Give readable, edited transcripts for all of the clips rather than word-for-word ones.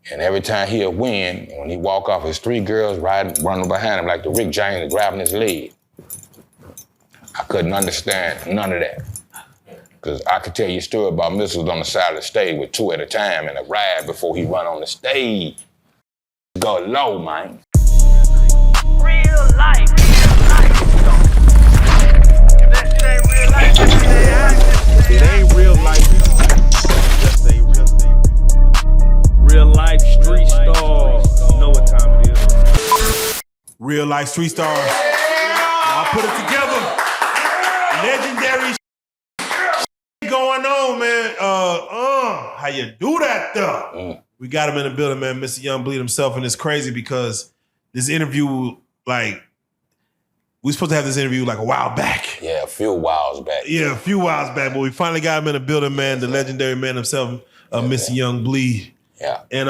And every time he'll win, when he walk off, his 3 girls running behind him like the Rick James grabbing his leg. I couldn't understand none of that. Because I could tell you a story about missiles on the side of the stage with 2 at a time and a ride before he run on the stage. Go low, man. Real life. If that shit ain't real life, it ain't real life. Just ain't real. Real life street stars. You know what time it is. Real life street stars. I'll put it together. Legendary going on, man. How you do that though? We got him in the building, man. Mr. Young Bleed himself, and it's crazy because this interview, like, we supposed to have this interview like a while back. Yeah, a few whiles back. Yeah, a few whiles back, but we finally got him in the building, man. The legendary man himself, Mr. Young Bleed. Yeah. And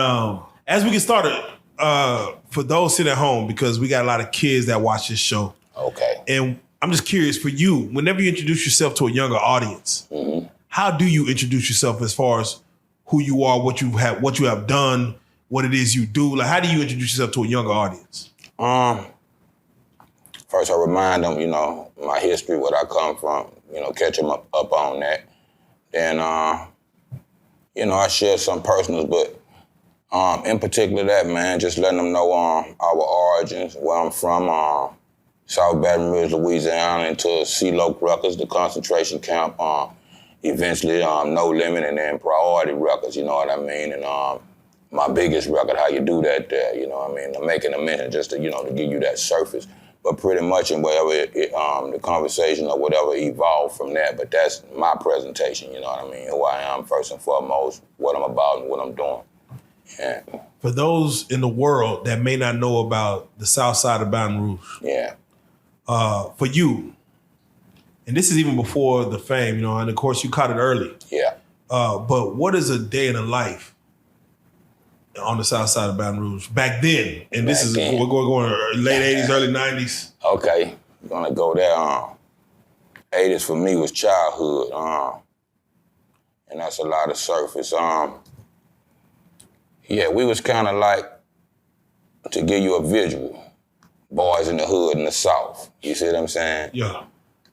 as we get started, for those sitting at home, because we got a lot of kids that watch this show. Okay. And I'm just curious for you, whenever you introduce yourself to a younger audience, how do you introduce yourself as far as who you are, what you have done, what it is you do? Like, how do you introduce yourself to a younger audience? First I remind them, you know, my history, what I come from, you know, catch them up on that. Then, you know, I share some personals, but in particular that, man, just letting them know our origins, where I'm from, South Baton Rouge, Louisiana, into CeeLo Records, the concentration camp, eventually No Limit, and then Priority Records, you know what I mean? And my biggest record, How You Do That there, you know what I mean? I'm making a mention just to, you know, to give you that surface. But pretty much in whatever the conversation or whatever evolved from that, but that's my presentation, you know what I mean? Who I am first and foremost, what I'm about and what I'm doing. Yeah. For those in the world that may not know about the South Side of Baton Rouge, Yeah. For you, and this is even before the fame, you know, and of course you caught it early. Yeah. But what is a day in the life on the South Side of Baton Rouge back then? And this we're going late 80s, early 90s. Okay, we're gonna go there. 80s for me was childhood, and that's a lot of surface. Yeah, we was kind of like, to give you a visual, boys in the hood in the South. You see what I'm saying? Yeah.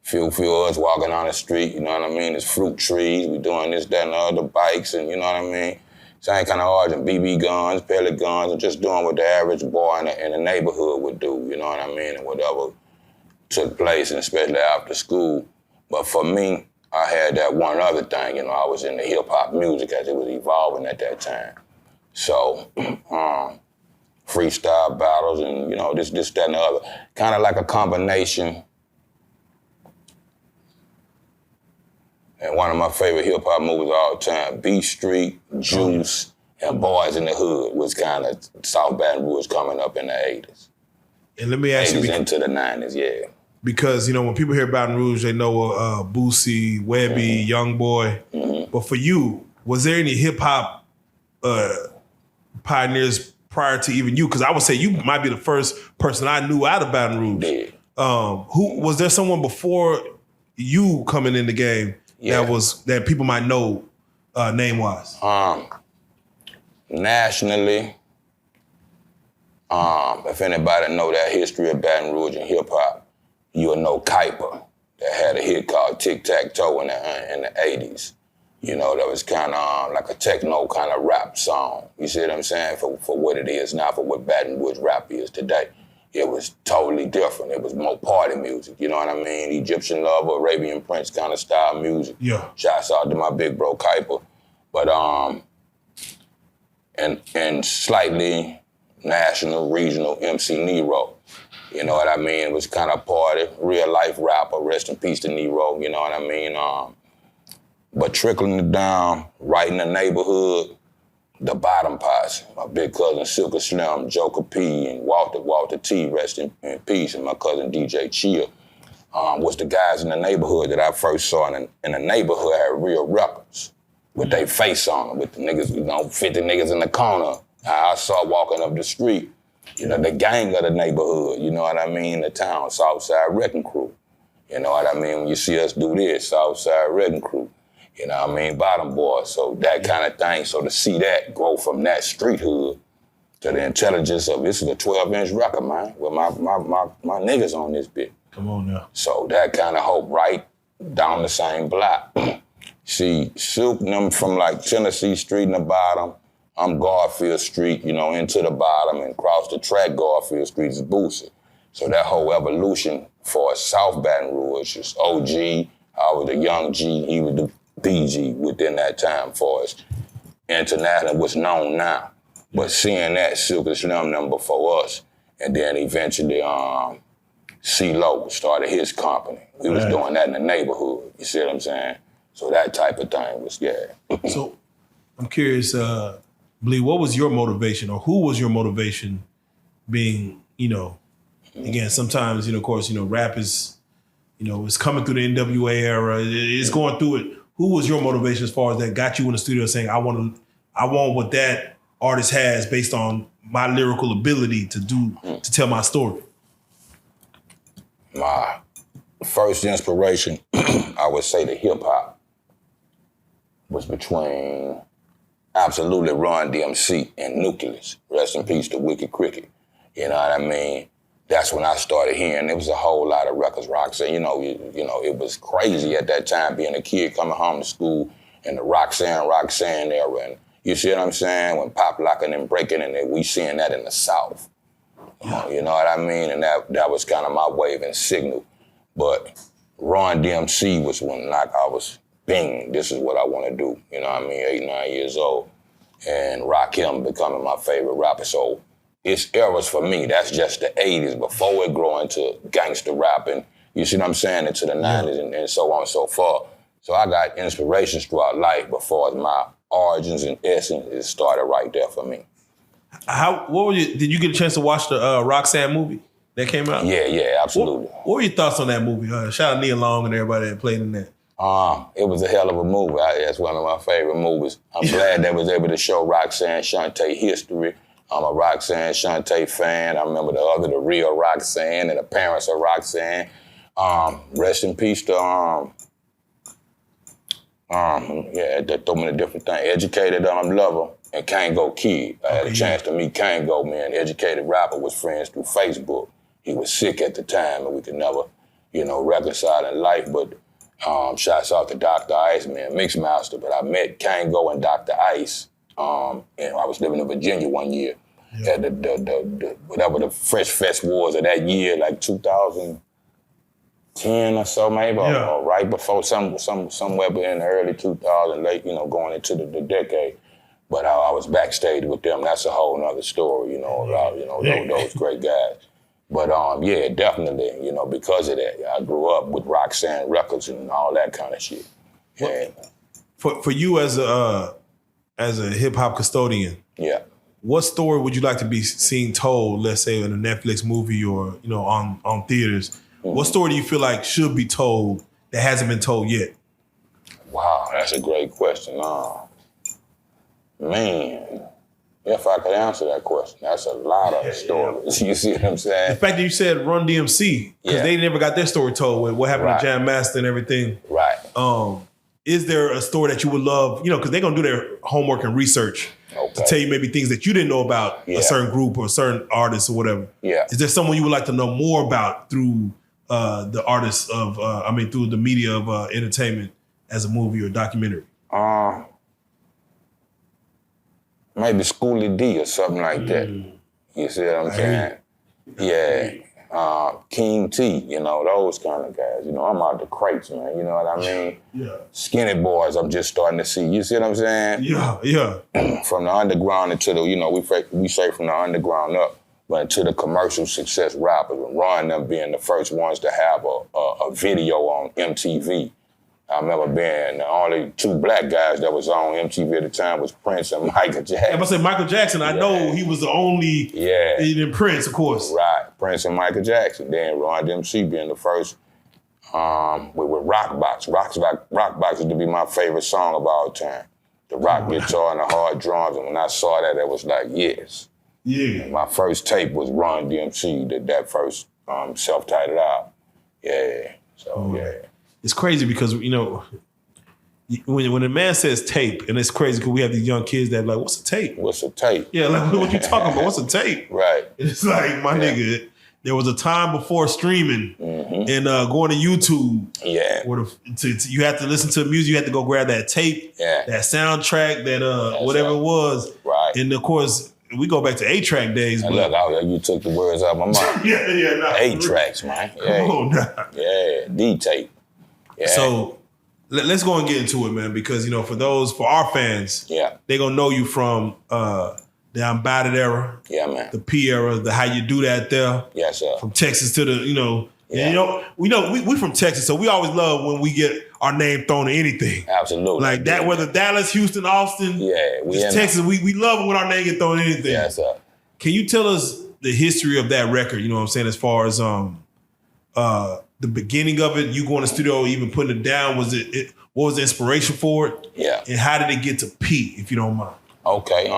Few of us walking on the street, you know what I mean? There's fruit trees, we doing this, that, and the other, bikes, and you know what I mean? Same kind of origin, BB guns, pellet guns, and just doing what the average boy in the neighborhood would do, you know what I mean? And whatever took place, and especially after school. But for me, I had that one other thing, you know, I was in the hip-hop music as it was evolving at that time. So, freestyle battles and, you know, this, that, and the other. Kind of like a combination. And one of my favorite hip-hop movies of all time, Beat Street, Juice, and Boys in the Hood was kind of South Baton Rouge coming up in the 80s. And let me ask 80s you, into the 90s, yeah. because, you know, when people hear Baton Rouge, they know Boosie, Webbie, Young Boy. But for you, was there any hip-hop pioneers prior to even you? Because I would say you might be the first person I knew out of Baton Rouge. Yeah. Who was there someone before you coming in the game that people might know name-wise? Nationally, if anybody know that history of Baton Rouge and hip-hop, you'll know Kuiper, that had a hit called Tic-Tac-Toe in the 80s. You know, that was kind of like a techno kind of rap song. You see what I'm saying? For what it is now, for what Baton Rouge rap is today. It was totally different. It was more party music, you know what I mean? Egyptian Lover, Arabian Prince kind of style music. Yeah. Shouts out to my big bro Kuiper. But, and slightly national, regional MC Nero. You know what I mean? It was kind of party, real life rapper, rest in peace to Nero, you know what I mean? But trickling it down right in the neighborhood, the bottom parts, my big cousin Silker Slim, Joker P, and Walter T, rest in peace, and my cousin DJ Chill, was the guys in the neighborhood that I first saw in the neighborhood had real records with their face on them, with the niggas, you know, 50 niggas in the corner. I saw walking up the street, you know, the gang of the neighborhood, you know what I mean, the town, Southside Wrecking Crew. You know what I mean? When you see us do this, Southside Wrecking Crew. You know what I mean? Bottom boy. So that kind of thing. So to see that grow from that street hood to the intelligence of this is a 12-inch record, man, with my niggas on this bit. Come on now. So that kind of hope right down the same block. See, Snoop and them from like Tennessee Street in the bottom, I'm Garfield Street, you know, into the bottom, and across the track Garfield Street is Boosie. So that whole evolution for South Baton Rouge is OG, I was the young G, he was the BG within that time for us. International was known now, but seeing that Silk and Slim them before us, and then eventually C-Lo started his company. We was doing that in the neighborhood, you see what I'm saying? So that type of thing was, So I'm curious, Blee, what was your motivation, or who was your motivation being, you know, again, sometimes, you know, of course, you know, rap is, you know, it's coming through the NWA era, it's going through it. Who was your motivation as far as that got you in the studio saying, I want what that artist has based on my lyrical ability to tell my story? My first inspiration, I would say the hip hop, was between absolutely Run DMC and Nucleus. Rest in peace to Wicked Cricket. You know what I mean? That's when I started hearing. There was a whole lot of records, Roxanne. You know, it was crazy at that time being a kid coming home to school in the Roxanne era. And you see what I'm saying? When Pop Lock and them breaking in there, we seeing that in the South. You know what I mean? And that was kind of my wave and signal. But Run DMC was when like I was, bing, this is what I want to do. You know what I mean? 8, 9 years old. And Rakim becoming my favorite rapper. So it's eras for me. That's just the 80s before it grew into gangster rapping. You see what I'm saying? Into the 90s and so on and so forth. So I got inspirations throughout life before my origins and essence. It started right there for me. Did you get a chance to watch the Roxanne movie that came out? Yeah, absolutely. What were your thoughts on that movie? Shout out Nia Long and everybody that played in that. It was a hell of a movie. That's one of my favorite movies. I'm glad they was able to show Roxanne Shante history. I'm a Roxanne Shante fan. I remember the real Roxanne and the parents of Roxanne. Rest in peace to they throw me a different thing. Educated Lover and Kango Kid. I had a chance to meet Kango, man. The educated rapper was friends through Facebook. He was sick at the time and we could never, reconcile in life. But shouts out to Dr. Ice, man, Mixmaster. But I met Kango and Dr. Ice. And I was living in Virginia one year at the whatever the Fresh Fest was of that year, like 2010 or so, maybe, or right before somewhere in the early 2000s, late, going into the decade. But I was backstage with them. That's a whole nother story, about those great guys. But definitely, because of that, I grew up with Roxanne Records and all that kind of shit. Yeah. For you as a hip hop custodian, what story would you like to be seen told, let's say in a Netflix movie or on theaters? Mm-hmm. What story do you feel like should be told that hasn't been told yet? Wow, that's a great question. Man, if I could answer that question, that's a lot of stories. You see what I'm saying? The fact that you said Run DMC, because they never got their story told with what happened to Jam Master and everything. Right. Is there a story that you would love, because they're going to do their homework and research to tell you maybe things that you didn't know about a certain group or a certain artist or whatever. Yeah. Is there someone you would like to know more about through the artists of, through the media of entertainment as a movie or documentary? Maybe Schoolie D or something like that. You see what I'm saying? Yeah. King T, those kind of guys. I'm out the crates, man. You know what I mean? Yeah. Skinny boys, I'm just starting to see. You see what I'm saying? Yeah. From the underground into the, we say from the underground up, but into the commercial success rappers, and Ron them being the first ones to have a video on MTV. I remember being the only 2 black guys that was on MTV at the time was Prince and Michael Jackson. I must say Michael Jackson, I know he was the only, in Prince, of course. Right, Prince and Michael Jackson. Then Ron DMC being the first with Rockbox. Rockbox is to be my favorite song of all time. The rock guitar and the hard drums, and when I saw that, it was like, yes. Yeah. And my first tape was Ron DMC, that first self-titled album. Yeah, so yeah. It's crazy because, when a man says tape, and it's crazy because we have these young kids that are like, what's a tape? What's a tape? Yeah, like what you talking about? What's a tape? Right. It's like, my nigga, there was a time before streaming and going to YouTube. Yeah. Where you have to listen to music, you have to go grab that tape, that soundtrack, that whatever it was. Right. And of course, we go back to 8-track days. And look, you took the words out of my mouth. Nah, 8 tracks, man. Yeah. Come on, nah. Yeah, D-tape. Yeah. So let's go and get into it, man, because, for our fans, they're going to know you from the I'm About It era. Yeah, man. The P era, the How You Do That there. Yes, sir. From Texas to the, we from Texas, so we always love when we get our name thrown in anything. Absolutely. Like that, whether Dallas, Houston, Austin, Texas, we love it when our name get thrown in anything. Yes, sir. Can you tell us the history of that record, you know what I'm saying, as far as the beginning of it, you going to the studio, even putting it down, what was the inspiration for it? Yeah. And how did it get to P, if you don't mind? Okay,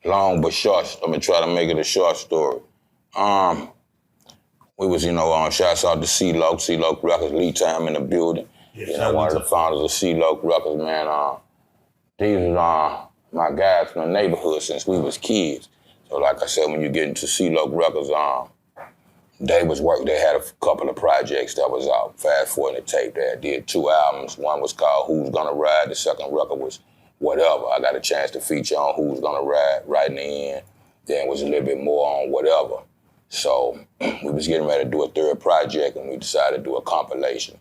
long but short. I'm gonna try to make it a short story. We was, shouts out to C-Loc Records, Lee Time in the building. Yeah, one of the founders of C-Loc Records, man. These was my guys from the neighborhood since we was kids. So like I said, when you get into C-Loc Records, they had a couple of projects that was out. Fast forward the tape, they did 2 albums. One was called Who's Gonna Ride, the second record was Whatever. I got a chance to feature on Who's Gonna Ride right in the end. Then was a little bit more on Whatever. So we was getting ready to do a third project, and we decided to do a compilation.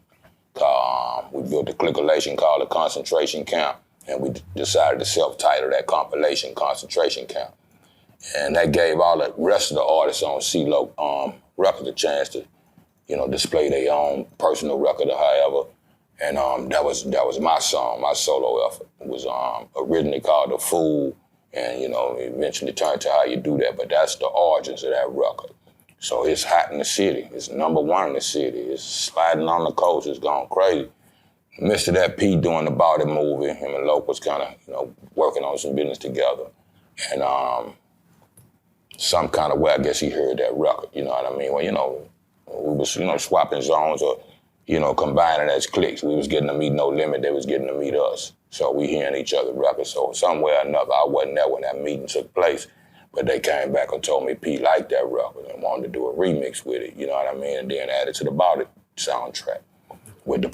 We built a compilation called The Concentration Camp, and we decided to self-title that compilation Concentration Camp. And that gave all the rest of the artists on C-Loc Records a chance to, display their own personal record or however. And that was my song, my solo effort. It was originally called The Fool, and eventually turned to How You Do That, but that's the origins of that record. So it's hot in the city. It's number 1 in the city. It's sliding on the coast. It's going crazy. Mr. That P doing the Body movie. Him and Loc was kind of, working on some business together. And some kind of way, I guess he heard that record, you know what I mean? Well, we was, swapping zones or, combining as cliques. We was getting to meet No Limit. They was getting to meet us. So we hearing each other's records. So some way or another, I wasn't there when that meeting took place. But they came back and told me P liked that record and wanted to do a remix with it, you know what I mean? And then add it to the About It soundtrack. With the,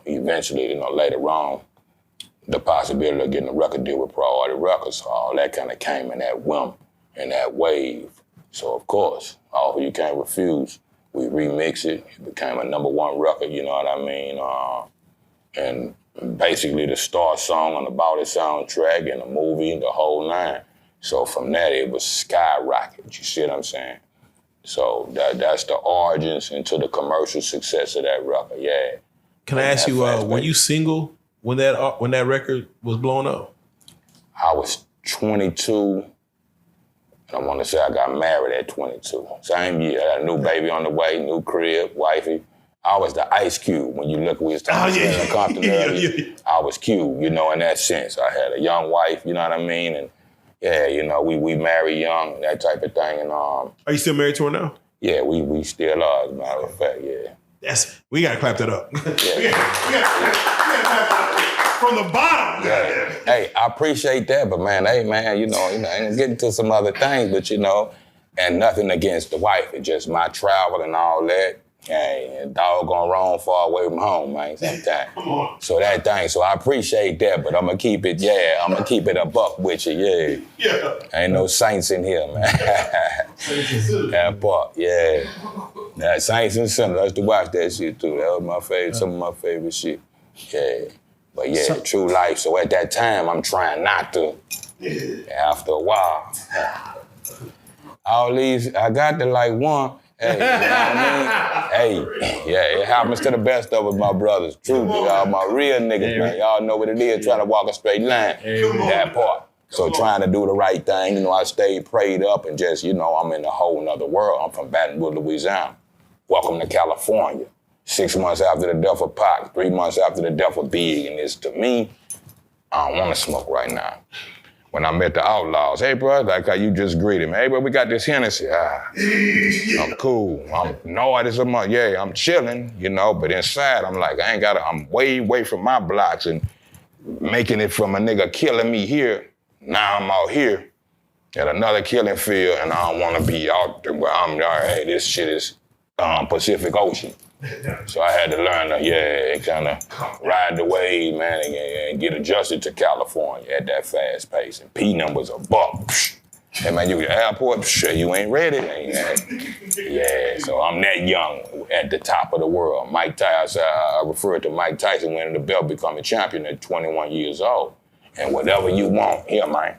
eventually, later on, the possibility of getting a record deal with Priority Records. So all that kind of came in that whim and that wave. So of course, Offer You Can't Refuse, we remixed it. It became a number 1 record, you know what I mean? And basically the Starz song on the About It soundtrack and the movie and the whole 9. So from that, it was skyrocket, you see what I'm saying? So that's the origins into the commercial success of that record, yeah. Can I ask you, were you single when that record was blown up? I was 22, and I want to say I got married at 22. Same year, I had a new baby on the way, new crib, wifey. I was the Ice Cube. When you look, we was talking about Compton earlier. I was Cube, in that sense. I had a young wife, you know what I mean? And yeah, we married young, that type of thing. And are you still married to her now? Yeah, we still are, as a matter of fact, yeah. We gotta clap that up. Yeah. we gotta clap that up. From the bottom. Yeah. Hey, I appreciate that, but man, I'm getting to some other things, but and nothing against the wife. It's just my travel and all that. Hey, dog gonna roam far away from home, man, sometimes. Come on. So that thing, so I appreciate that, but I'm gonna keep it, a buck with you, yeah. Yeah. Ain't no saints in here, man. That part, yeah. That Saints and Sinners, I used to watch that shit too. That was my favorite, some of my favorite shit. Yeah. But yeah, True Life. So at that time, I'm trying not to. Yeah. After a while. All these, I got to like one. Hey, you know what I mean? Hey, yeah, it happens to the best of us, my brothers. True, y'all, my real niggas, man. Y'all know what it is, trying to walk a straight line. That part. So trying to do the right thing, I stayed prayed up and just, I'm in a whole nother world. I'm from Baton Rouge, Louisiana. Welcome to California. 6 months after the death of Pac, 3 months after the death of Big, and it's to me, I don't want to smoke right now. when I met the Outlaws. Hey, bro, like how you just greeted me. Hey, bro, we got this Hennessy. I'm cool. I'm annoyed as a mother. Yeah, I'm chilling, you know, but inside I'm like, I'm way away from my blocks and making it from a nigga killing me here. Now I'm out here at another killing field and I don't want to be out there where I'm, all right, this shit is Pacific Ocean. So I had to learn to, kind of ride the wave, man, and get adjusted to California at that fast pace. And P numbers a buck. Hey, man, you at the airport, you ain't ready. Yeah, so I'm that young at the top of the world. Mike Tyson, I refer to Mike Tyson winning the belt, becoming champion at 21 years old. And whatever you want, here, man.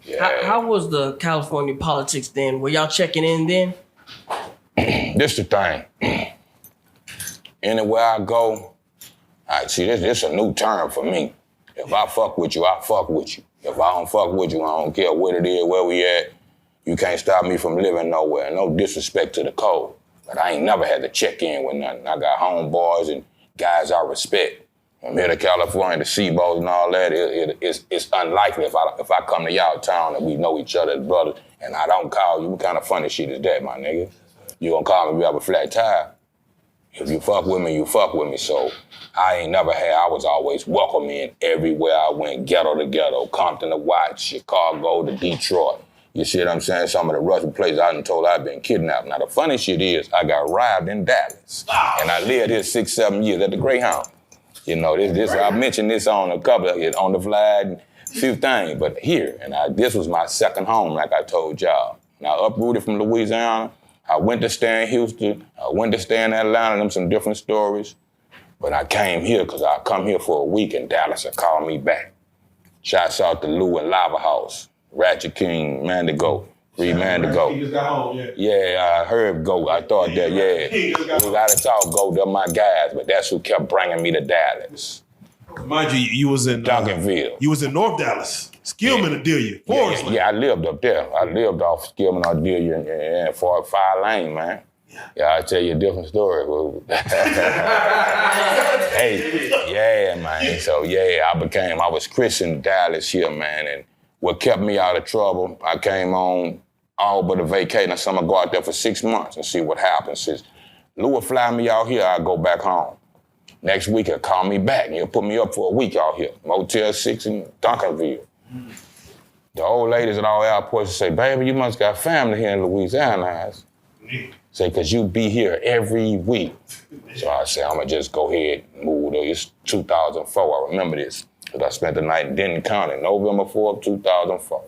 Yeah. How was the California politics then? Were y'all checking in then? This the thing. Anywhere I go, this a new term for me. If I fuck with you, I fuck with you. If I don't fuck with you, I don't care what it is, where we at. You can't stop me from living nowhere. No disrespect to the code. But I ain't never had to check in with nothing. I got homeboys and guys I respect. From here to California, the Seabows and all that, it's unlikely if I come to y'all town and we know each other as brothers and I don't call you. What kind of funny shit is that, my nigga? You gonna call me if you have a flat tire? If you fuck with me, you fuck with me. So I was always welcome in everywhere I went, ghetto to ghetto, Compton to Watts, Chicago to Detroit. You see what I'm saying? Some of the Russian places I done told I've been kidnapped. Now the funny shit is I got robbed in Dallas. And I lived here 6-7 years at the Greyhound. You know, this I mentioned this on a couple of it, on the flag, and a few things, but here, and this was my second home, like I told y'all. Now uprooted from Louisiana, I went to stay in Houston, I went to stay in Atlanta, them some different stories. But I came here because I come here for a week in Dallas and called me back. Shouts out to Lou and Lava House, Ratchet King, Mandigo, Free Mandigo. He just got home, yeah. Yeah, I heard Go. I thought that, yeah. We gotta talk Go, they're my guys, but that's who kept bringing me to Dallas. Mind you, you was in Duncanville. You was in North Dallas. Skillman, Adelia, Forest Lane. Yeah, I lived up there. I lived off Skillman, Adelia, and for 5 Lane, man. Yeah, I'll tell you a different story. Hey, yeah, man. So, yeah, I was christened Dallas here, man. And what kept me out of trouble, I came on all but a vacation. And summer, go out there for 6 months and see what happens. Since Lou will fly me out here, I go back home. Next week, he'll call me back and he'll put me up for a week out here. Motel 6 in Duncanville. The old ladies at all airports say, baby, you must got family here in Louisiana. Say, because you be here every week. So I say, I'm going to just go ahead and move. It's 2004. I remember this. Because I spent the night in Denton County, November 4th, 2004.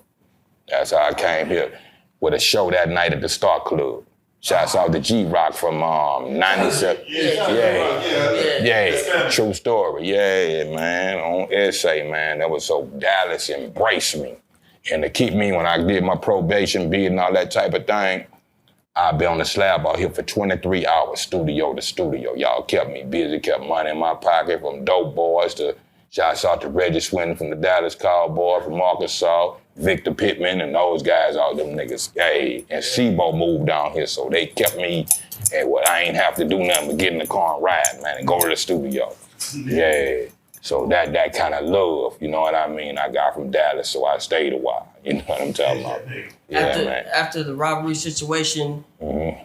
That's how I came here with a show that night at the Star Club. Shouts out to G-Rock from 97. Yeah. True story. Yeah, man. On essay, man. That was so Dallas embraced me. And to keep me when I did my probation bid and all that type of thing, I'd be on the slab out here for 23 hours, studio to studio. Y'all kept me busy, kept money in my pocket, from Dope Boys to shouts out to Reggie Swinton from the Dallas Cowboys, from Arkansas, Victor Pittman, and those guys, all them niggas. Hey, and Sebo moved down here, so they kept me, and I ain't have to do nothing but get in the car and ride, man, and go to the studio. Yeah. So that kind of love, you know what I mean, I got from Dallas, so I stayed a while. You know what I'm talking about? Yeah, after the robbery situation,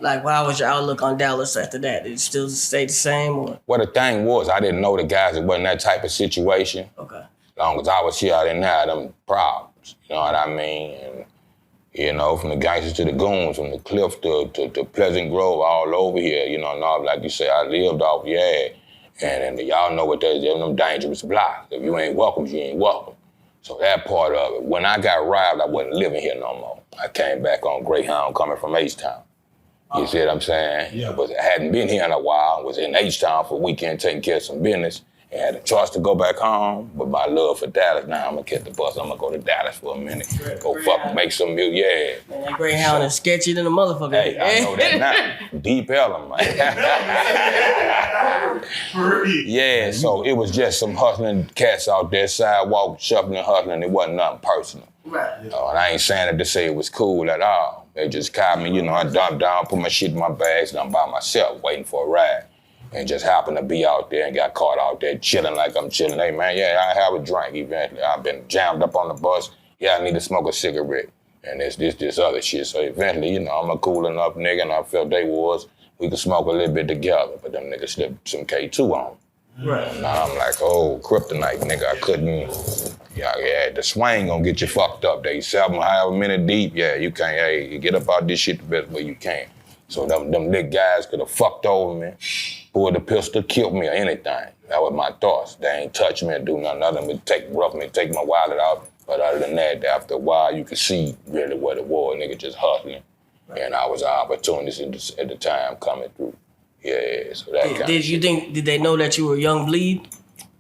like, how was your outlook on Dallas after that? Did it still stay the same? Or? Well, the thing was, I didn't know the guys that wasn't that type of situation. Okay. As long as I was here, I didn't have them problems. You know what I mean? And, you know, from the gangsters to the goons, from the Cliff to Pleasant Grove, all over here, you know, and like you say, I lived off, and y'all know what that is, them dangerous blocks. If you ain't welcome, you ain't welcome. So that part of it, when I got robbed, I wasn't living here no more. I came back on Greyhound coming from H-Town. You see what I'm saying? Yeah. But I hadn't been here in a while, was in H-Town for a weekend taking care of some business, and had a choice to go back home, but my love for Dallas, now I'm gonna catch the bus, I'm gonna go to Dallas for a minute, go fuck, make some music, yeah. Man, that Greyhound is sketchy than a motherfucker. Hey, I know that now. Deep element. Yeah, so it was just some hustling cats out there, sidewalk, shuffling, hustling, it wasn't nothing personal. Right. And I ain't saying it to say it was cool at all. They just caught me, you know, I dumped down, put my shit in my bags, and I'm by myself waiting for a ride. And just happened to be out there and got caught out there chilling like I'm chilling. Hey, man, yeah, I have a drink eventually. I've been jammed up on the bus, yeah, I need to smoke a cigarette. And it's this other shit. So eventually, you know, I'm a cool enough nigga, and I felt they was, we could smoke a little bit together, but them niggas slipped some K2 on. Right. And now I'm like, oh, kryptonite, nigga, I couldn't, yeah, the swing gonna get you fucked up. They 7 however many deep, yeah, you can't, hey, you get up out this shit the best way you can. So them little guys could have fucked over me, pulled the pistol, killed me or anything. That was my thoughts. They ain't touch me or do nothing other than take my wallet out. But other than that, after a while, you could see really what it was. Nigga just hustling. And I was an opportunity at the time coming through. Yeah, so that kind of shit. Did they know that you were Young Bleed?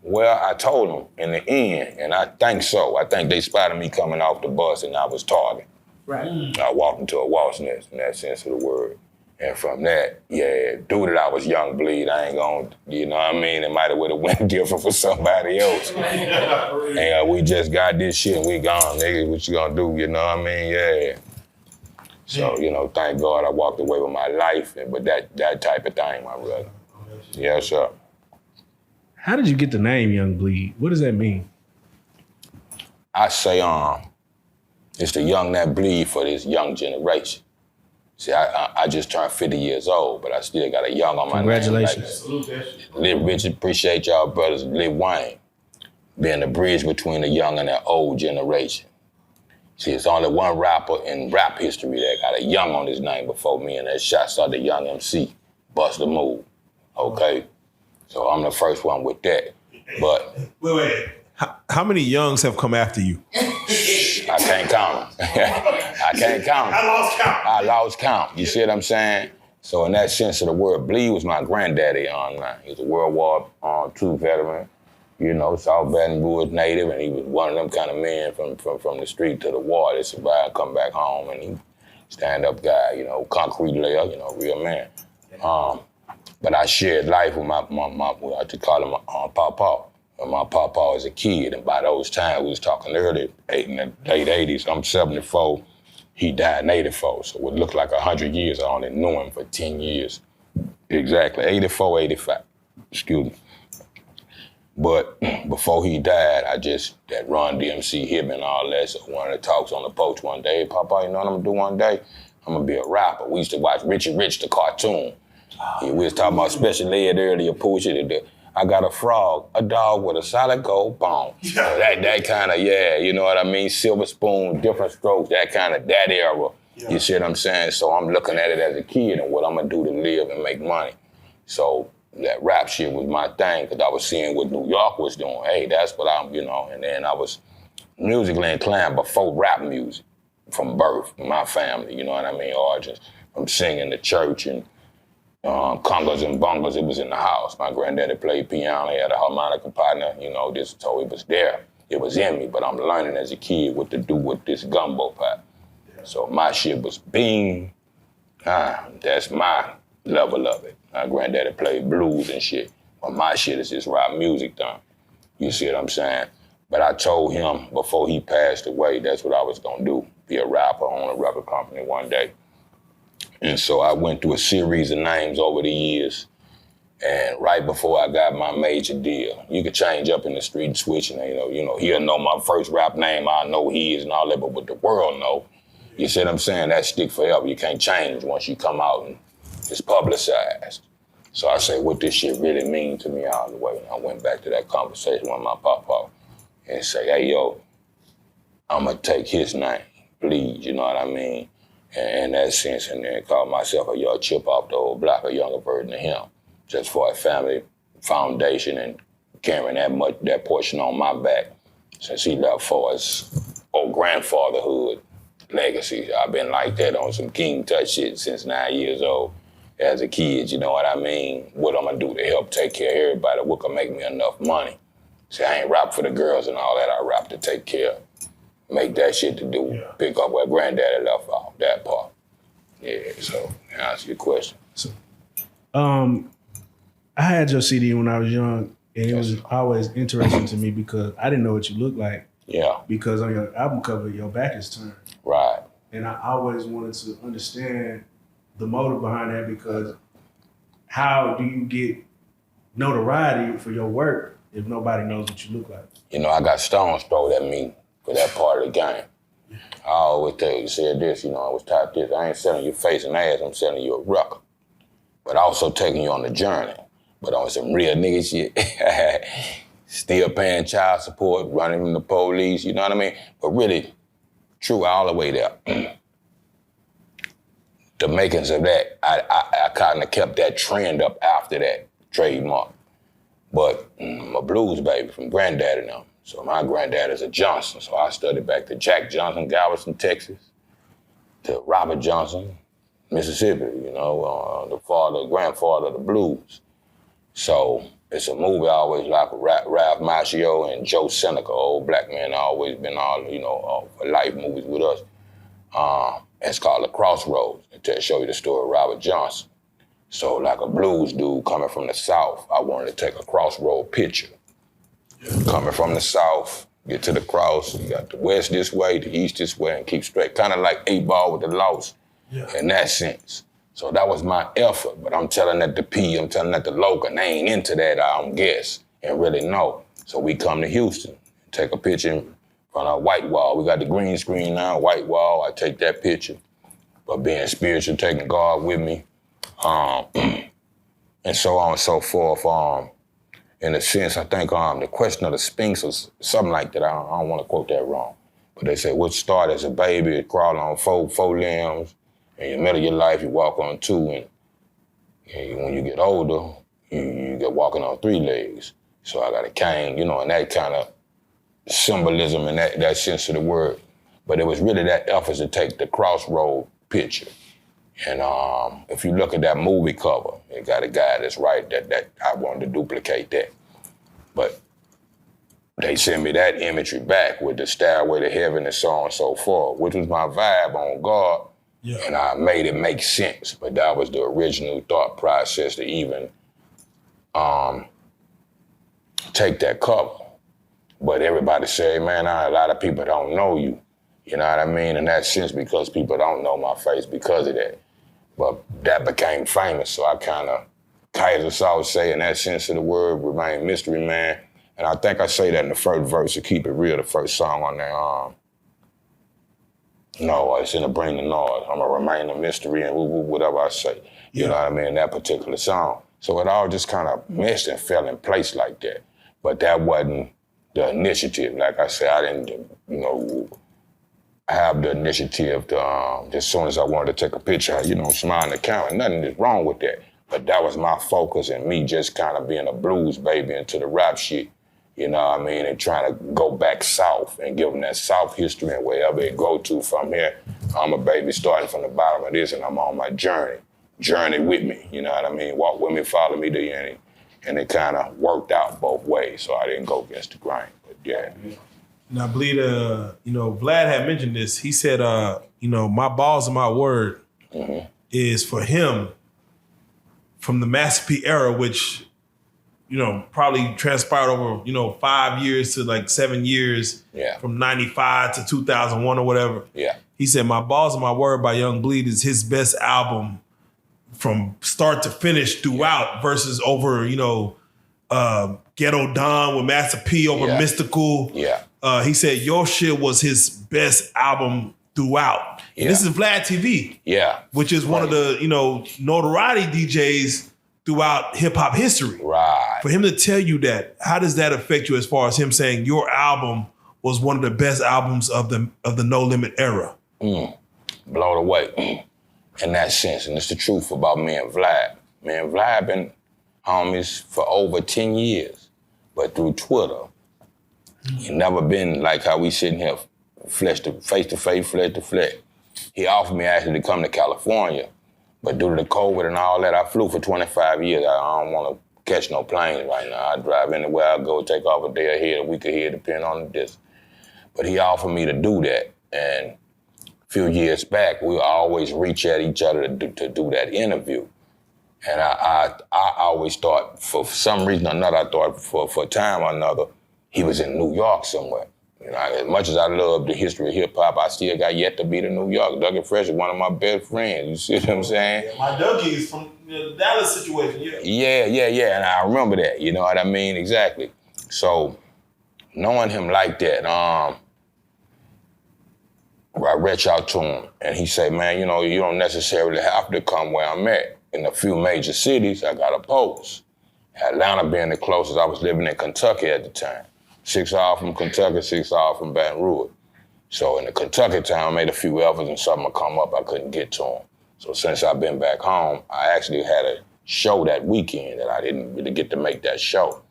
Well, I told them in the end, and I think so. I think they spotted me coming off the bus and I was targeted. Right. I walked into a wasp nest in that sense of the word. And from that, yeah, due that I was Young Bleed, I ain't gonna, you know what I mean? It might have would have went different for somebody else. And we just got this shit and we gone, nigga, what you gonna do, you know what I mean? Yeah. So, you know, thank God I walked away with my life, but that type of thing, my brother. Yes, sir. How did you get the name Young Bleed? What does that mean? I say, it's the young that bleed for this young generation. See, I just turned 50 years old, but I still got a young on my Congratulations. name. Congratulations. Live Richard, appreciate y'all brothers. Live Wayne, being the bridge between the young and the old generation. See, it's only one rapper in rap history that got a young on his name before me, and that shouts out the Young MC, Bust the Move, okay? So I'm the first one with that, but... Wait. How many youngs have come after you? I can't count them. I can't count them. I lost count. You see what I'm saying? So in that sense of the word, Bleed was my granddaddy on man. He was a World War II veteran, you know, South Baton Rouge native, and he was one of them kind of men from the street to the war that survived, come back home, and he stand-up guy, you know, concrete layer, you know, real man. But I shared life with my I just call him Papa. My papa as a kid, and by those times, we was talking early, in the late 80s, I'm 74, he died in 84, so it looked like 100 years. I only knew him for 10 years. Exactly, 84, 85, excuse me. But before he died, that Run DMC hit me and all that, so one of the talks on the porch one day, hey, Papa, you know what I'm gonna do one day? I'm gonna be a rapper. We used to watch Richie Rich, the cartoon. We was talking about special ed earlier, Poochie, I got a frog, a dog with a solid gold bone. So that kind of, yeah, you know what I mean? Silver spoon, different strokes, that era. Yeah. You see what I'm saying? So I'm looking at it as a kid and what I'm gonna do to live and make money. So that rap shit was my thing, because I was seeing what New York was doing. Hey, that's what I'm, you know, and then I was musically inclined before rap music from birth, my family, you know what I mean? Origins, from singing to church and congas and bongas, it was in the house. My granddaddy played piano, he had a harmonica partner, you know, so it was there. It was in me, but I'm learning as a kid what to do with this gumbo pot. So my shit was bing, that's my level of it. My granddaddy played blues and shit, but my shit is just rap music done. You see what I'm saying? But I told him before he passed away, that's what I was gonna do, be a rapper, own a record company one day. And so I went through a series of names over the years. And right before I got my major deal, you could change up in the street and switch, and you know, he'll know my first rap name, I know his and all that, but what the world know, you see what I'm saying? That stick forever. You can't change once you come out and it's publicized. So I say, what this shit really mean to me all the way. And I went back to that conversation with my papa and say, hey, yo, I'm gonna take his name, Bleed, you know what I mean? And in that sense, and then call myself a young chip off the old block, a younger version of him, just for a family foundation and carrying that portion on my back since he left for his old grandfatherhood legacy. I've been like that on some King Tut shit since 9 years old. As a kid, you know what I mean? What I'm gonna do to help take care of everybody, what can make me enough money. See, I ain't rap for the girls and all that, I rap to take care of. Make that shit to do, pick up where granddaddy left off, that part. Yeah, so answer your question. So, I had your CD when I was young, and it was always interesting to me because I didn't know what you looked like. Yeah. Because on your album cover, your back is turned. Right. And I always wanted to understand the motive behind that, because how do you get notoriety for your work if nobody knows what you look like? You know, I got stones thrown at me for that part of the game. I always said this, I was taught this. I ain't selling you face and ass, I'm selling you a record. But also taking you on the journey. But on some real nigga shit. Still paying child support, running from the police, you know what I mean? But really, true all the way there. The makings of that, I kind of kept that trend up after that trademark. But I'm a blues baby from granddaddy now. So my granddad is a Johnson. So I studied back to Jack Johnson, Galveston, Texas, to Robert Johnson, Mississippi, the grandfather of the blues. So it's a movie I always like with Ralph Macchio and Joe Seneca, old black man, always been for life movies with us. It's called The Crossroads. To show you the story of Robert Johnson. So like a blues dude coming from the South, I wanted to take a crossroad picture. Coming from the South, get to the cross, you got the West this way, the East this way, and keep straight. Kind of like 8-Ball with the Lost in that sense. So that was my effort, but I'm telling that to P, I'm telling that to Logan, they ain't into that, I don't guess, and really know. So we come to Houston, take a picture in front of a white wall. We got the green screen now, white wall, I take that picture. But being spiritual, taking God with me, and so on and so forth. In a sense, I think the question of the Sphinx was something like that. I don't want to quote that wrong. But they say, what started as a baby, crawling on four limbs, in the middle of your life, you walk on 2, and when you get older, you get walking on 3 legs. So I got a cane, and that kind of symbolism in that sense of the word. But it was really that effort to take the crossroad picture. And if you look at that movie cover, it got a guy that's right that I wanted to duplicate that. But they sent me that imagery back with the Stairway to Heaven and so on and so forth, which was my vibe on God. Yeah. And I made it make sense. But that was the original thought process to even take that cover. But everybody said, man, a lot of people don't know you. You know what I mean? In that sense, because people don't know my face because of that. But that became famous, so I kind of, Kaiser South say in that sense of the word, remain mystery man. And I think I say that in the first verse to keep it real, the first song on there. No, it's in the Bring the Noise. I'm going to remain a mystery and whatever I say. You know what I mean? In that particular song. So it all just kind of meshed and fell in place like that. But that wasn't the initiative. Like I said, I didn't, have the initiative to, as soon as I wanted to take a picture, smile in the camera. Nothing is wrong with that. But that was my focus and me just kind of being a blues baby into the rap shit, and trying to go back south and give them that South history and wherever it go to from here. I'm a baby starting from the bottom of this and I'm on my journey. Journey with me, you know what I mean? Walk with me, follow me to the end. And it kind of worked out both ways, so I didn't go against the grain, but yeah. And I believe, Vlad had mentioned this. He said, my balls and my word is for him from the Master P era, which, probably transpired over, 5 years to like 7 years from 95 to 2001 or whatever. Yeah. He said, my balls and my word by Young Bleed is his best album from start to finish throughout versus over, Ghetto Don with Master P over Mystikal. Yeah. He said your shit was his best album throughout. Yeah. This is Vlad TV. Yeah. Which is one of the, notoriety DJs throughout hip hop history. Right. For him to tell you that, how does that affect you as far as him saying your album was one of the best albums of the No Limit era? Blown away in that sense. And it's the truth about me and Vlad. Me and Vlad been homies for over 10 years. But through Twitter, he never been like how we sitting here, face to face, flesh to flesh. He offered me actually to come to California, but due to the COVID and all that, I flew for 25 years. I don't want to catch no planes right now. I drive anywhere I go, take off a day ahead, a week ahead, depending on the distance. But he offered me to do that, and a few years back, we would always reach at each other to do that interview. And I always thought, for some reason or another, I thought for a time or another, he was in New York somewhere. As much as I love the history of hip hop, I still got yet to be to New York. Dougie Fresh is one of my best friends. You see what I'm saying? Yeah, my Dougie is from the Dallas situation. Yeah. And I remember that. You know what I mean? Exactly. So knowing him like that, I reached out to him, and he said, man, you know, you don't necessarily have to come where I'm at. In a few major cities, I got a post. Atlanta being the closest, I was living in Kentucky at the time. 6 hours from Kentucky, 6 hours from Baton Rouge. So in the Kentucky town, I made a few efforts and something would come up, I couldn't get to him. So since I've been back home, I actually had a show that weekend that I didn't really get to make that show.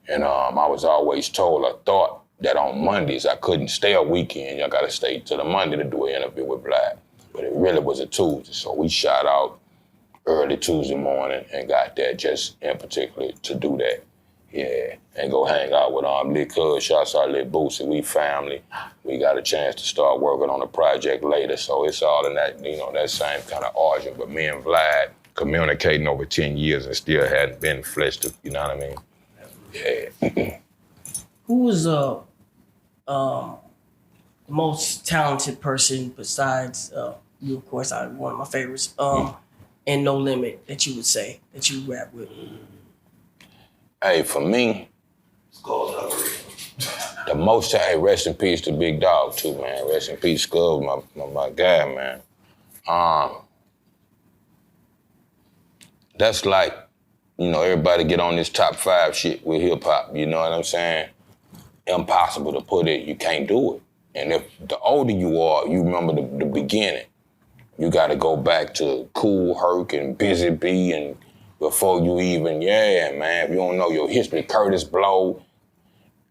And I was always told or thought that on Mondays I couldn't stay a weekend. I gotta stay to the Monday to do an interview with Black. But it really was a Tuesday. So we shot out early Tuesday morning and got there just in particular to do that. Yeah, and go hang out with Lil Cuz, shouts out Lil Boosie, we family. We got a chance to start working on the project later. So it's all in that, you know, that same kind of origin. But me and Vlad communicating over 10 years and still hadn't been fleshed, you know what I mean? Yeah. Who was the most talented person besides you? Of course, one of my favorites. And No Limit that you would say that you rap with. Hey, for me, the most, hey, rest in peace to Big Dogg too, man. Rest in peace, Skull, my guy, man. That's like, you know, everybody get on this top 5 shit with hip hop, you know what I'm saying? Impossible to put it, you can't do it. And if the older you are, you remember the beginning. You gotta go back to Kool Herc and Busy Bee and before you even, man, if you don't know your history, Curtis Blow.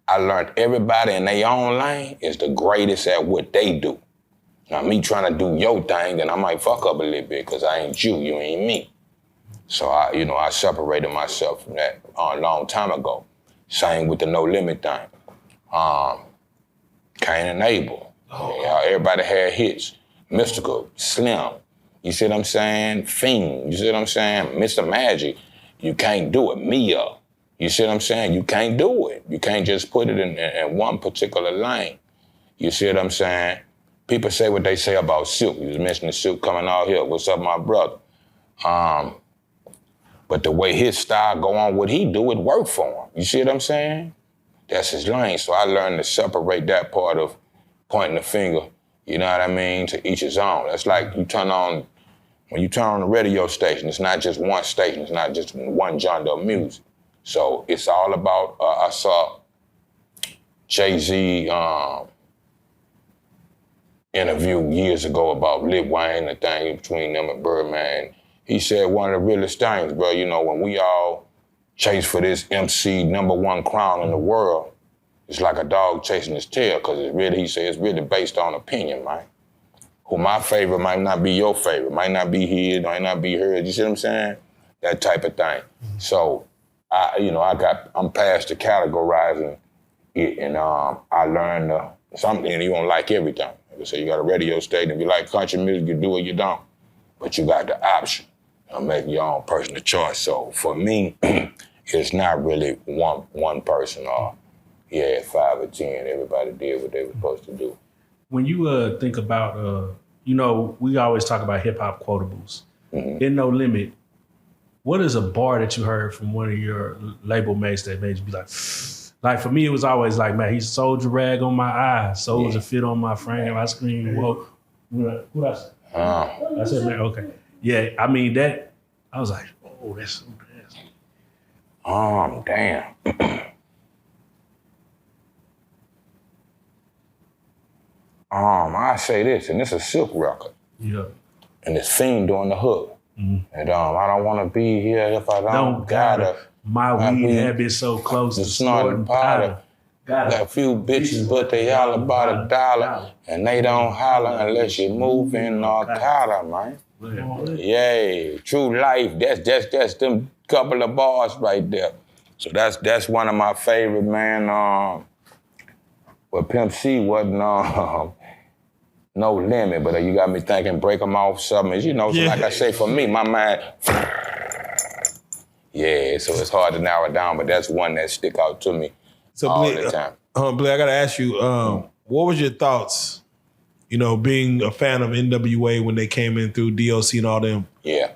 I learned everybody in their own lane is the greatest at what they do. Now me trying to do your thing, then I might fuck up a little bit because I ain't you ain't me. So I separated myself from that a long time ago. Same with the No Limit thing. Cain and Abel. Everybody had hits. Mystikal, Slim. You see what I'm saying? Fiend. You see what I'm saying? Mr. Magic. You can't do it. Mia. You see what I'm saying? You can't do it. You can't just put it in one particular lane. You see what I'm saying? People say what they say about Silk. You was mentioning Silk coming out here. What's up, my brother? But the way his style go on, what he do, it work for him. You see what I'm saying? That's his lane. So I learned to separate that part of pointing the finger, you know what I mean, to each his own. That's like when you turn on the radio station, it's not just one station, it's not just one genre of music. So it's all about, I saw Jay-Z interview years ago about Lil Wayne, the thing between them and Birdman. He said one of the realest things, bro, you know, when we all chase for this MC #1 crown in the world, it's like a dog chasing his tail, because it's really, he said, it's really based on opinion, man. Who my favorite might not be your favorite, might not be his, might not be hers, you see what I'm saying? That type of thing. So, I'm past the categorizing it, and I learned something, and you don't like everything. Like I say, you got a radio station, if you like country music, you do or you don't. But you got the option of making your own personal choice. So for me, it's not really one person or 5 or 10. Everybody did what they were supposed to do. When you think about, we always talk about hip hop quotables. Mm-hmm. In No Limit, what is a bar that you heard from one of your label mates that made you be like for me, it was always like, man, he's soldier rag on my eye, soldier fit on my frame. I scream, whoa. What else? I said, man, okay. Yeah, I mean, that, I was like, oh, that's so bad. Damn. I say this, and this is a Silk record. Yeah. And it's Fiend doing the hook. Mm-hmm. And I don't want to be here if I don't gotta. My weed habit so close to snorting powder. Got a few bitches, but they all about $1. And they don't holler unless you move in narcotica, man. Yeah, true life. That's them couple of bars right there. So that's one of my favorite, man. Well, Pimp C wasn't No Limit, but you got me thinking, break them off something. So like I say, for me, my mind, so it's hard to narrow it down, but that's one that stick out to me all the time. Blair, I gotta ask you, what was your thoughts, being a fan of NWA when they came in through DOC and all them? Yeah.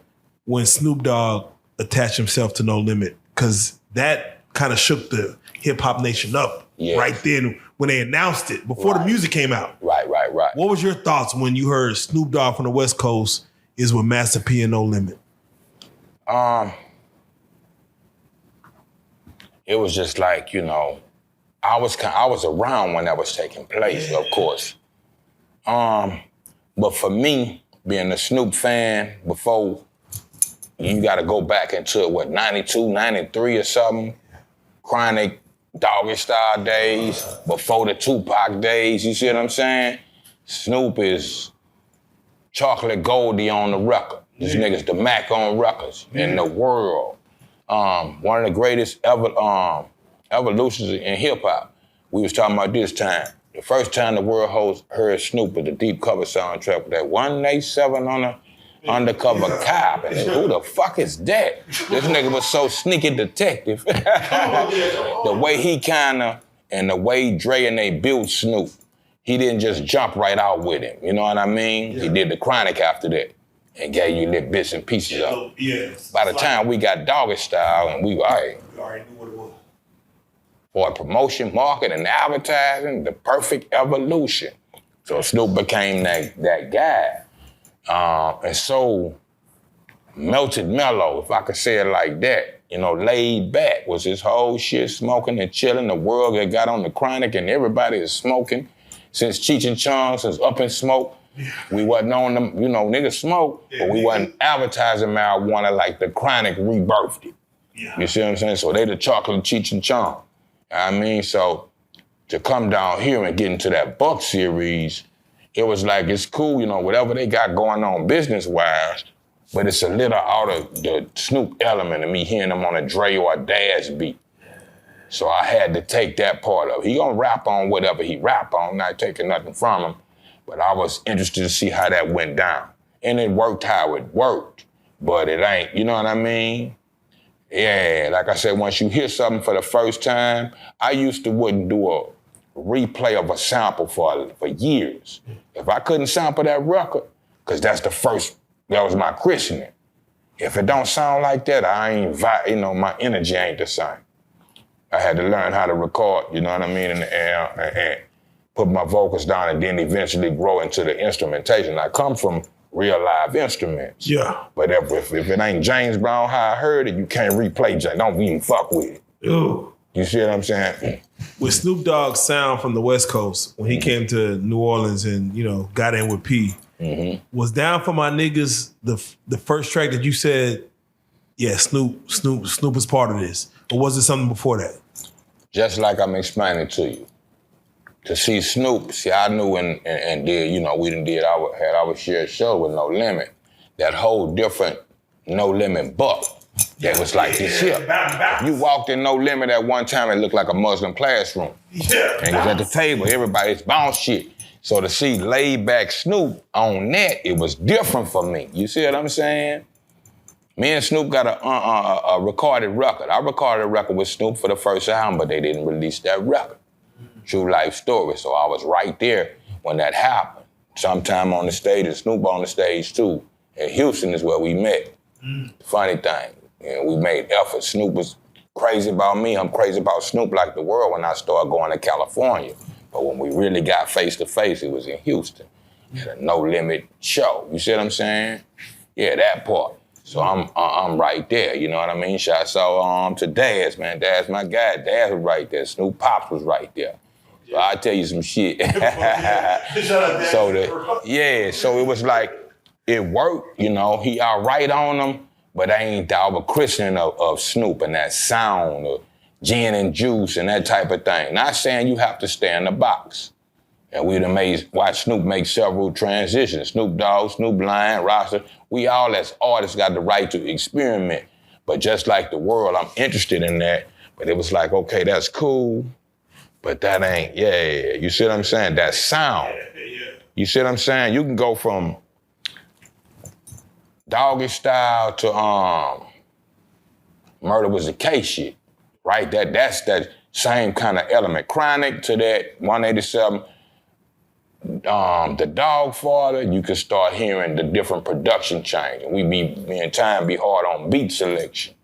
When Snoop Dogg attached himself to No Limit, because that kind of shook the hip hop nation up right then when they announced it, before the music came out. Right. Right. What was your thoughts when you heard Snoop Dogg from the West Coast is with Master P and No Limit? It was just like, you know, I was around when that was taking place, of course. But for me, being a Snoop fan, before you got to go back into what 92, 93 or something, Chronic, Doggy Style days, before the Tupac days. You see what I'm saying? Snoop is Chocolate Goldie on the record. This nigga's the Mac on records in the world. One of the greatest evolutions in hip hop. We was talking about this time. The first time the world heard Snoop with the deep cover soundtrack with that 187 on the undercover cop. And who the fuck is that? This nigga was so sneaky detective. The way he and the way Dre and they built Snoop, he didn't just jump right out with him. You know what I mean? Yeah. He did the Chronic after that and gave you little bits and pieces of it. By the time we got Doggy Style and we already knew what it was. For promotion, marketing, and advertising, the perfect evolution. So Snoop became that guy. And so melted mellow, if I could say it like that, you know, laid back was his whole shit, smoking and chilling. The world had got on the Chronic and everybody is smoking. Since Cheech and Chong, since Up in Smoke, we wasn't on them, you know, niggas smoke, but we wasn't advertising marijuana like the Chronic rebirthed it. Yeah. You see what I'm saying? So they the chocolate Cheech and Chong. I mean, so to come down here and get into that Buck series, it was like, it's cool, you know, whatever they got going on business-wise, but it's a little out of the Snoop element of me hearing them on a Dre or a Daz beat. So I had to take that part of it. He gonna rap on whatever he rap on, not taking nothing from him, but I was interested to see how that went down. And it worked how it worked, but it ain't, you know what I mean? Yeah, like I said, once you hear something for the first time, I wouldn't do a replay of a sample for years. If I couldn't sample that record, because that was my christening. If it don't sound like that, my energy ain't the same. I had to learn how to record, you know what I mean, and put my vocals down and then eventually grow into the instrumentation. I come from real live instruments. Yeah. But if it ain't James Brown how I heard it, you can't replay James. Don't even fuck with it. Ooh. You see what I'm saying? With Snoop Dogg's sound from the West Coast, when he came to New Orleans and, you know, got in with P, was Down for My Niggas the first track that you said, yeah, Snoop is part of this? Or was it something before that? Just like I'm explaining to you. To see Snoop, I knew and did, you know, we had our shared show with No Limit. That whole different No Limit Buck. That was like this here. You walked in No Limit at one time, it looked like a Muslim classroom. Yeah. And it was at the table, everybody's bounce shit. So to see laid back Snoop on that, it was different for me. You see what I'm saying? Me and Snoop got a recorded record. I recorded a record with Snoop for the first album, but they didn't release that record. True life story. So I was right there when that happened. Sometime on the stage, and Snoop on the stage too. And Houston is where we met. Funny thing, you know, we made efforts. Snoop was crazy about me. I'm crazy about Snoop like the world when I started going to California. But when we really got face to face, it was in Houston. At a No Limit show. You see what I'm saying? Yeah, that part. So I'm right there, you know what I mean? Shouts out to Daz, man. Daz my guy. Daz was right there. Snoop Pops was right there. So I'll tell you some shit. So it was like, it worked, you know. He all right on them, but I ain't our christening of Snoop and that sound of gin and juice and that type of thing. Not saying you have to stay in the box. And we done watch Snoop make several transitions. Snoop Dogg, Snoop Lion, Rasta. We all as artists got the right to experiment. But just like the world, I'm interested in that. But it was like, okay, that's cool. But that ain't, you see what I'm saying? That sound. You see what I'm saying? You can go from Doggy Style to Murder Was the Case shit, right? That's that same kind of element. Chronic to that 187. The Dogg Father, you can start hearing the different production change. And me and Time be hard on beat selection.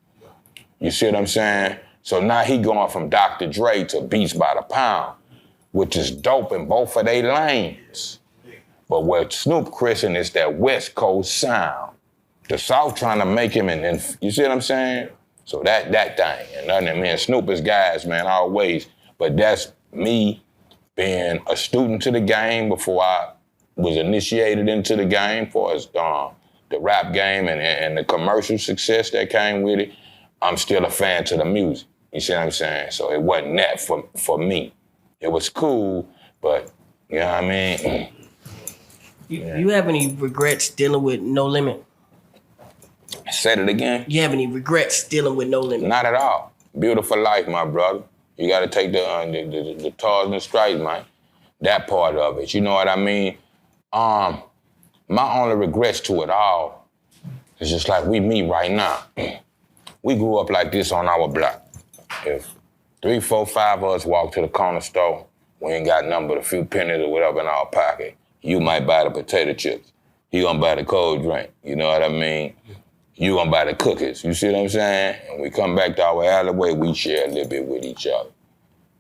You see what I'm saying? So now he going from Dr. Dre to Beats by the Pound, which is dope in both of their lanes. But what Snoop christened is that West Coast sound. The South trying to make him, and you see what I'm saying? So that thing, and nothing, man, Snoop is guys, man, always. But that's me being a student to the game before I was initiated into the game, for as the rap game and the commercial success that came with it. I'm still a fan to the music. You see what I'm saying? So it wasn't that for me. It was cool, but you know what I mean? You have any regrets dealing with No Limit? Said it again? You have any regrets dealing with No Limit? Not at all. Beautiful life, my brother. You got to take the tars and stripes, man. That part of it. You know what I mean? My only regrets to it all is just like we meet right now. We grew up like this on our block. If 3, 4, 5 of us walk to the corner store, we ain't got nothing but a few pennies or whatever in our pocket. You might buy the potato chips. He gonna buy the cold drink. You know what I mean? You gonna buy the cookies. You see what I'm saying? And we come back to our alleyway, we share a little bit with each other.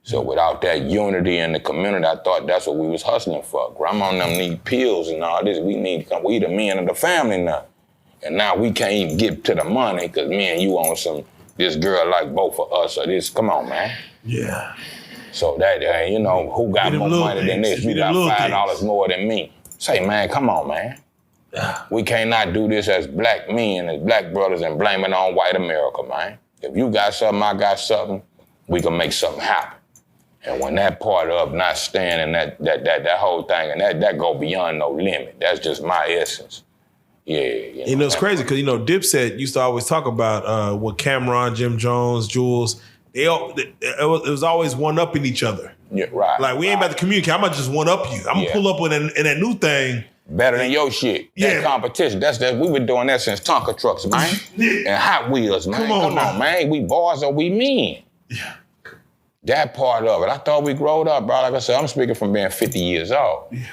So without that unity in the community, I thought that's what we was hustling for. Grandma and them need pills and all this. We the men of the family now. And now we can't even get to the money because me and you on this girl like both of us or this. Come on, man. Yeah. So that, you know, who got more money than this? You got $5 more than me. Say, man, come on, man. We cannot do this as black men, as black brothers, and blame it on white America, man. If you got something, I got something, we can make something happen. And when that part of not standing, that whole thing, and that go beyond No Limit, that's just my essence. Yeah. You know, it's crazy because, you know, Dipset used to always talk about what Cameron, Jim Jones, Jules, it was always one-upping each other. Yeah, right. Like, we ain't about to communicate. I'm going to just one-up you. I'm going to pull up with in that new thing. Better than your shit. Yeah. That competition. We been doing that since Tonka trucks, man. And Hot Wheels, man. Come on, man. We boys or we men. Yeah. That part of it. I thought we growed up, bro. Like I said, I'm speaking from being 50 years old. Yeah.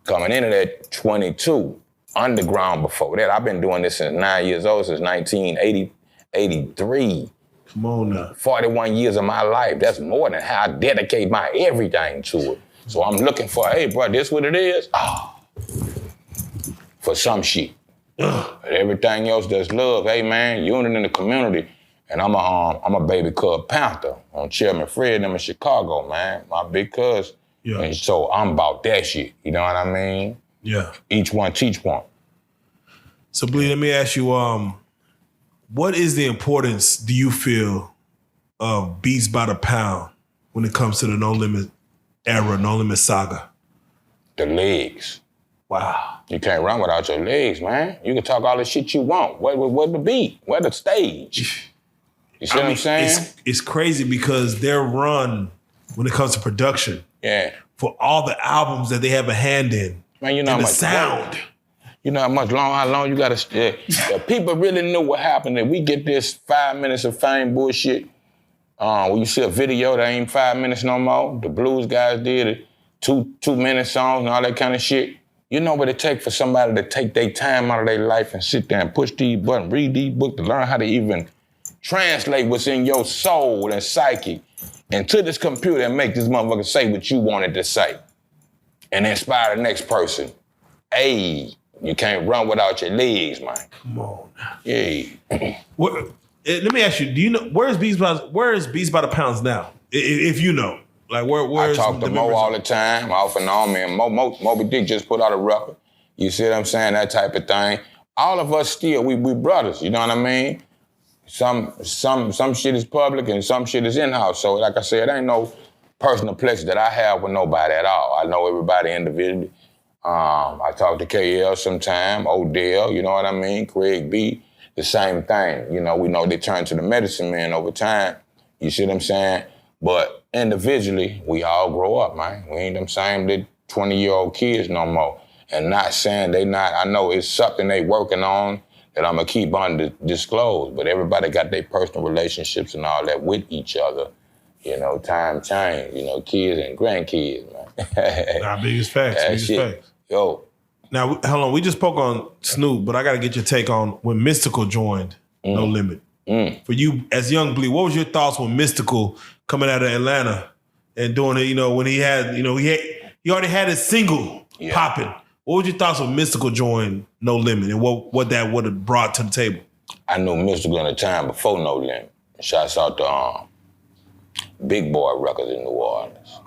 Coming into that 22. Underground before that. I've been doing this since 9 years old, since 1983. Come on now. 41 years of my life. That's more than how I dedicate my everything to it. So I'm looking for, hey, bro, this what it is? For some shit. But everything else that's love. Hey, man, unity in the community. And I'm a baby cub Panther on Chairman Fred them in Chicago, man. My big cuz. Yeah. And so I'm about that shit. You know what I mean? Yeah. Each one teach one. So, Bleed, let me ask you, what is the importance, do you feel, of beats by the pound when it comes to the No Limit era, No Limit saga? The legs. Wow. You can't run without your legs, man. You can talk all the shit you want. Where the beat? Where the stage? You see what I'm saying? It's crazy because their run when it comes to production, for all the albums that they have a hand in, man, you know and how the much sound. You know how long you gotta stay. If people really knew what happened, if we get this 5 minutes of fame bullshit, when you see a video that ain't 5 minutes no more, the blues guys did it, 2-minute songs and all that kind of shit. You know what it take for somebody to take their time out of their life and sit there and push these buttons, read these books to learn how to even translate what's in your soul and psyche into this computer and make this motherfucker say what you wanted to say and inspire the next person. Hey, you can't run without your legs, man. Come on. Yeah. Let me ask you, do you know, where is Beats by the Pounds now? If you know. Like, where I talk to Mo all the time, off and on, man. Moby Dick just put out a record. You see what I'm saying? That type of thing. All of us still, we brothers, you know what I mean? Some shit is public and some shit is in-house. So like I said, ain't no personal pleasure that I have with nobody at all. I know everybody individually. I talk to KL sometime, Odell, you know what I mean? Craig B, the same thing. You know, we know they turn to the medicine man over time. You see what I'm saying? But individually, we all grow up, man. We ain't them same little 20-year-old kids no more. And not saying they not, I know it's something they working on that I'm gonna keep on disclose, but everybody got their personal relationships and all that with each other. You know, time change, you know, kids and grandkids, man. Nah, biggest facts. Yo. Now, hold on, we just spoke on Snoop, but I gotta get your take on when Mystikal joined No Limit. For you, as Young Bleed, what was your thoughts when Mystikal coming out of Atlanta and doing it, you know, when he had, you know, he already had his single popping. What was your thoughts on Mystikal joining No Limit and what that would have brought to the table? I knew Mystikal in the time before No Limit. Shouts out to Big Boy Records in New Orleans.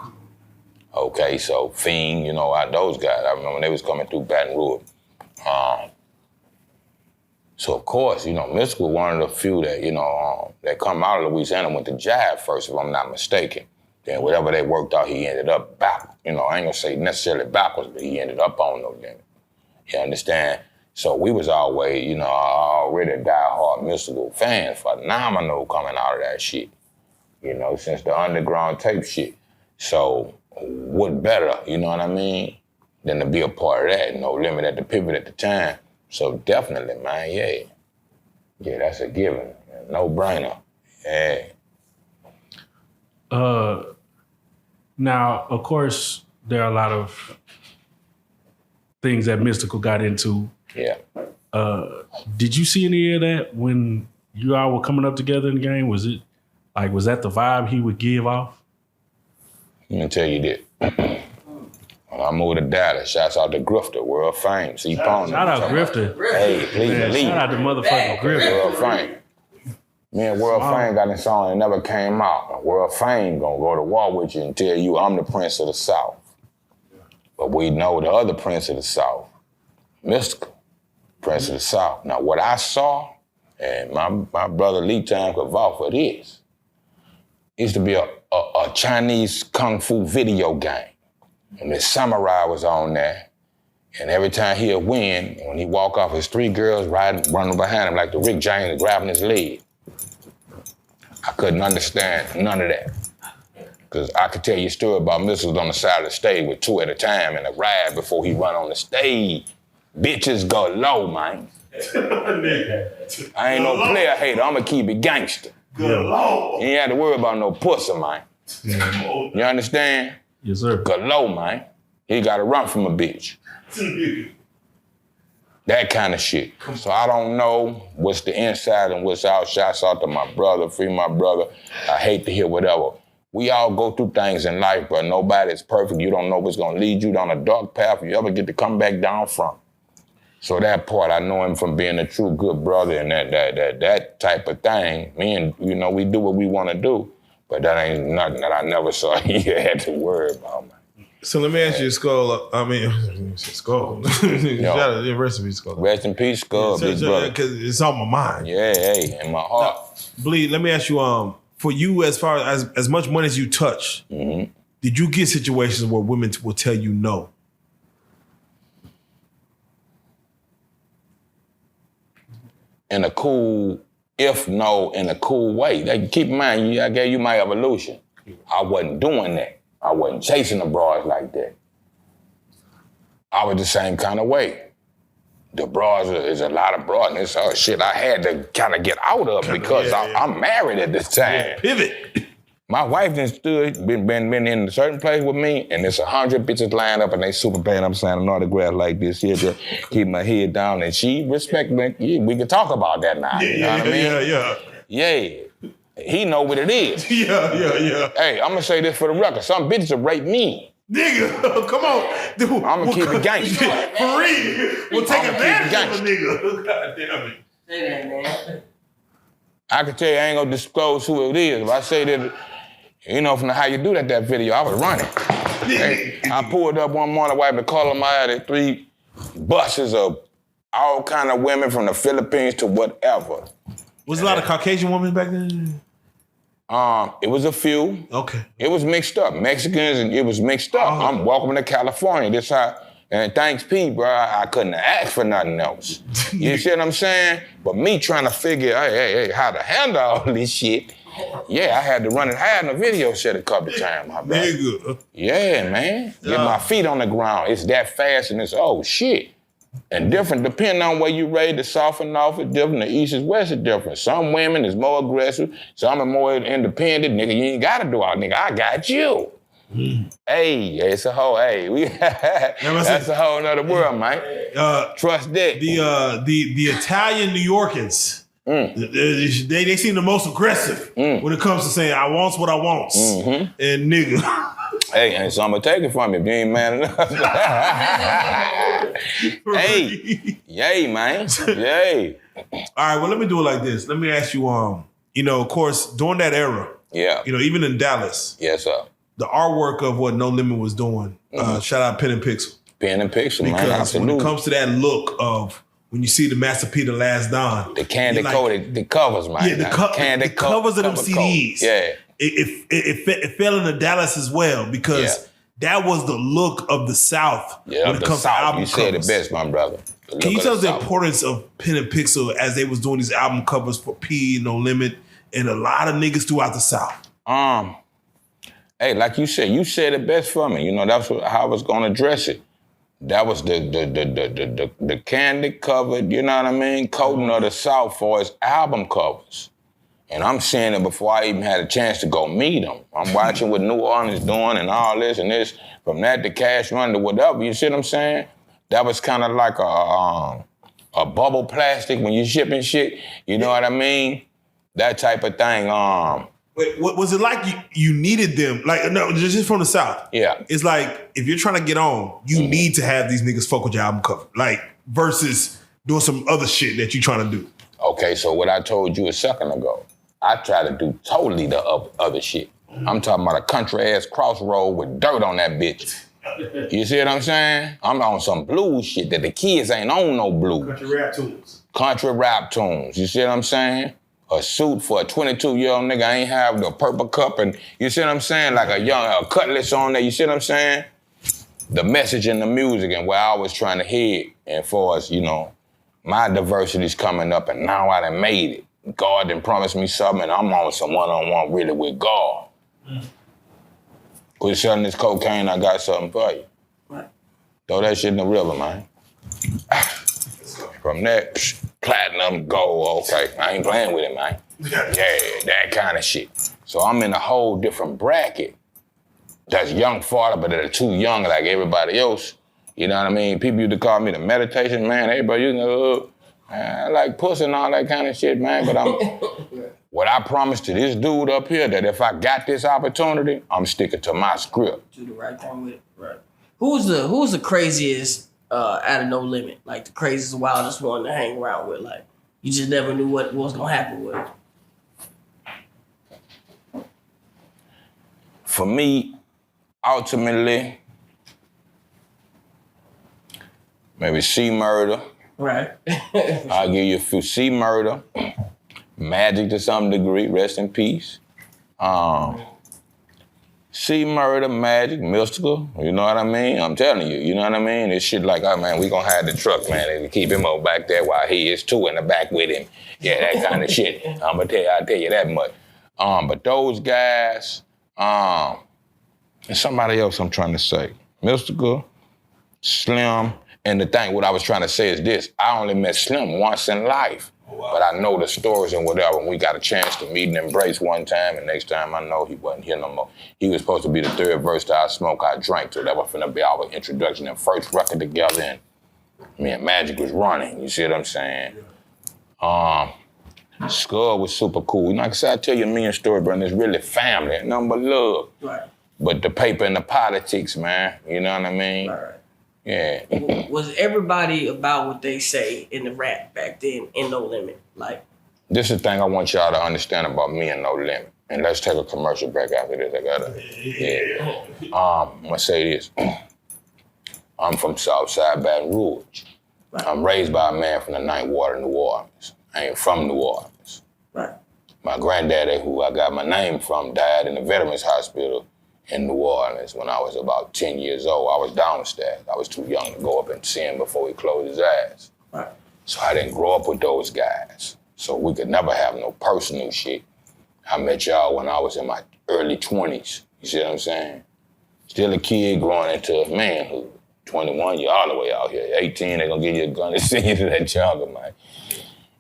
Okay, so Fiend, those guys. I remember they was coming through Baton Rouge. So of course, Mystikal one of the few that, that come out of Louisiana went to Jive first, if I'm not mistaken. Then whatever they worked out, he ended up back. I ain't gonna say necessarily backwards, but he ended up on No Limit. You understand? So we was always, already a diehard Mystikal fan, phenomenal coming out of that shit. Since the underground tape shit. So what better, you know what I mean, than to be a part of that. No Limit at the pivot at the time. So definitely, man, yeah. Yeah, that's a given. No brainer. Yeah. Now, of course, there are a lot of things that Mystikal got into. Yeah. Did you see any of that when you all were coming up together in the game? Was that the vibe he would give off? Let me tell you this. When I moved to Dallas, shouts out to Grifter, world fame. See, Shout out Grifter. Hey, please Man, believe. shout out to motherfucking Grifter. World fame. Me and World Fame got a song that never came out. World Fame gonna go to war with you and tell you I'm the Prince of the South. But we know the other Prince of the South, Mystikal, Prince of the South. Now what I saw, and my brother Lee Time could vouch for this, used to be a Chinese Kung Fu video game. And the samurai was on there. And every time he'd win, when he walk off, his 3 girls running behind him like the Rick James grabbing his leg. I couldn't understand none of that. Because I could tell you a story about Mystikal on the side of the stage with 2 at a time and a ride before he run on the stage. Bitches go low, man. I ain't no player hater. I'ma keep it gangster. Good Lord. You ain't have to worry about no pussy, man. You understand? Yes, sir. Go low, man. He gotta run from a bitch. That kind of shit. So I don't know what's the inside and what's out. Shouts out to my brother, free my brother. I hate to hear whatever. We all go through things in life, but nobody's perfect. You don't know what's gonna lead you down a dark path you ever get to come back down from. So that part, I know him from being a true good brother and that type of thing. Me and, we do what we wanna do, but that ain't nothing that I never saw he had to worry about, man. So let me ask you, Skull. Skull. Shout out to recipe, Skull. Rest in peace, Skull, big brother. Because it's on my mind. Yeah, hey, in my heart. Bleed, let me ask you, for you, as far as much money as you touch, did you get situations where women will tell you no? In a cool way. Keep in mind, I gave you my evolution. I wasn't doing that. I wasn't chasing the broads like that. I was the same kind of way. The broads, is a lot of broad, and it's shit I had to kind of get out of because I'm married at this time. Yeah, pivot. My wife been in a certain place with me, and there's 100 bitches lined up, and they super bad. I'm signing an autograph like this here to keep my head down, and she respect me. Yeah, we can talk about that now. You know what I mean? Yeah. He know what it is. Yeah. Hey, I'm gonna say this for the record. Some bitches will rape me. Nigga, come on. Dude, I'm gonna keep it gangster. For real. We'll take advantage of a nigga. God damn it. Say that, man. I can tell you I ain't gonna disclose who it is. If I say that, from how you do that video, I was running. Hey, I pulled up one morning, wiped the color of my eye, there 3 buses of all kind of women from the Philippines to whatever. Was a lot of Caucasian women back then? It was a few. Okay. It was mixed up. Mexicans, and it was mixed up. Oh. I'm welcome to California. This how, and thanks Pete, bro, I couldn't ask for nothing else. You see what I'm saying? But me trying to figure, hey, how to handle all this shit, yeah, I had to run it high in the video set a couple of times, my brother. Nigga. Yeah, man. Get my feet on the ground. It's that fast and it's, shit. And different, depending on where you raised, the south and north is different, the east is west is different. Some women is more aggressive, some are more independent. Nigga, you ain't gotta do all, nigga, I got you. Hey, it's a whole, that's a whole nother world, man. Trust that. The Italian New Yorkers, they seem the most aggressive when it comes to saying, I wants what I wants. And nigga. Hey, and so I'm gonna take it from you if you ain't man enough. Hey, yay, man. Yay. All right, well, let me do it like this. Let me ask you, of course, during that era, Yeah. even in Dallas, Yes, sir. the artwork of what No Limit was doing, shout out Pen and Pixel. Pen and Pixel, man. Because Absolutely. when it comes to that look of when you see the Master P, The Last Don. The candy coated, the covers, man. Yeah, the covers of them CDs. Yeah. It fell into Dallas as well because that was the look of the South when it comes to album You covers. said it best, my brother. Can you tell us the importance of Pen and Pixel as they was doing these album covers for P, No Limit, and a lot of niggas throughout the South? Hey, like you said it best for me. That's how I was gonna address it. That was the candy covered, you know what I mean, coating of the South for its album covers. And I'm seeing it before I even had a chance to go meet them. I'm watching what New Orleans doing and all this and this, from that to Cash Run to whatever, you see what I'm saying? That was kind of like a bubble plastic when you're shipping shit, you know what I mean? That type of thing. Wait, what was it like you needed them? Like, no, just from the South. Yeah. It's like, if you're trying to get on, you need to have these niggas fuck with your album cover. Like, versus doing some other shit that you're trying to do. Okay, so what I told you a second ago, I try to do totally the other shit. I'm talking about a country-ass crossroad with dirt on that bitch. You see what I'm saying? I'm on some blues shit that the kids ain't on no blues. Country rap tunes. You see what I'm saying? A suit for a 22-year-old nigga ain't have the purple cup and, you see what I'm saying? Like a cutlass on there, you see what I'm saying? The message in the music and where I was trying to head, and for us, my diversity's coming up and now I done made it. God done promised me something and I'm on some one-on-one really with God. Quit selling this cocaine, I got something for you. Right. Throw that shit in the river, man. From that, platinum, gold, okay. I ain't playing with it, man. Yeah, that kind of shit. So I'm in a whole different bracket. That's young father, but they're too young like everybody else. You know what I mean? People used to call me the meditation man. Everybody, I like pussy and all that kind of shit, man. But what I promised to this dude up here, that if I got this opportunity, I'm sticking to my script. Do the right thing with it. Right. Who's the craziest out of No Limit? Like the craziest, wildest one to hang around with? Like you just never knew what was gonna happen with it. For me, ultimately, maybe C Murder. Right. I'll give you a few. C Murder, Magic to some degree, rest in peace. C Murder, Magic, Mystikal, you know what I mean? I'm telling you, you know what I mean? It's shit like, oh man, we gonna hide the truck, man, and keep him over back there while he is two in the back with him. Yeah, that kind of shit. I'll tell you that much. But those guys, and somebody else I'm trying to say, Mystikal, Slim, and the thing, what I was trying to say is this, I only met Slim once in life. Wow. But I know the stories and whatever, and we got a chance to meet and embrace one time, and next time I know he wasn't here no more. He was supposed to be the third verse to I Smoke, I Drank to. That was finna be our introduction and first record together, and me and Magic was running, you see what I'm saying? Skull was super cool. Like I said, I tell you a million story, bro, and it's really family, nothing but love. Right. But the paper and the politics, man, you know what I mean? Right. Yeah. Was everybody about what they say in the rap back then in No Limit? Like, this is the thing I want y'all to understand about me and No Limit. And let's take a commercial break after this. I'm gonna say this. I'm from Southside Baton Rouge. Right. I'm raised by a man from the Ninth Ward of New Orleans. I ain't from New Orleans. Right. My granddaddy, who I got my name from, died in the Veterans Hospital in New Orleans when I was about 10 years old. I was downstairs. I was too young to go up and see him before he closed his eyes. Right. So I didn't grow up with those guys. So we could never have no personal shit. I met y'all when I was in my early 20s. You see what I'm saying? Still a kid growing into manhood. 21, you're all the way out here. 18, they're gonna give you a gun and send you to that jungle, man.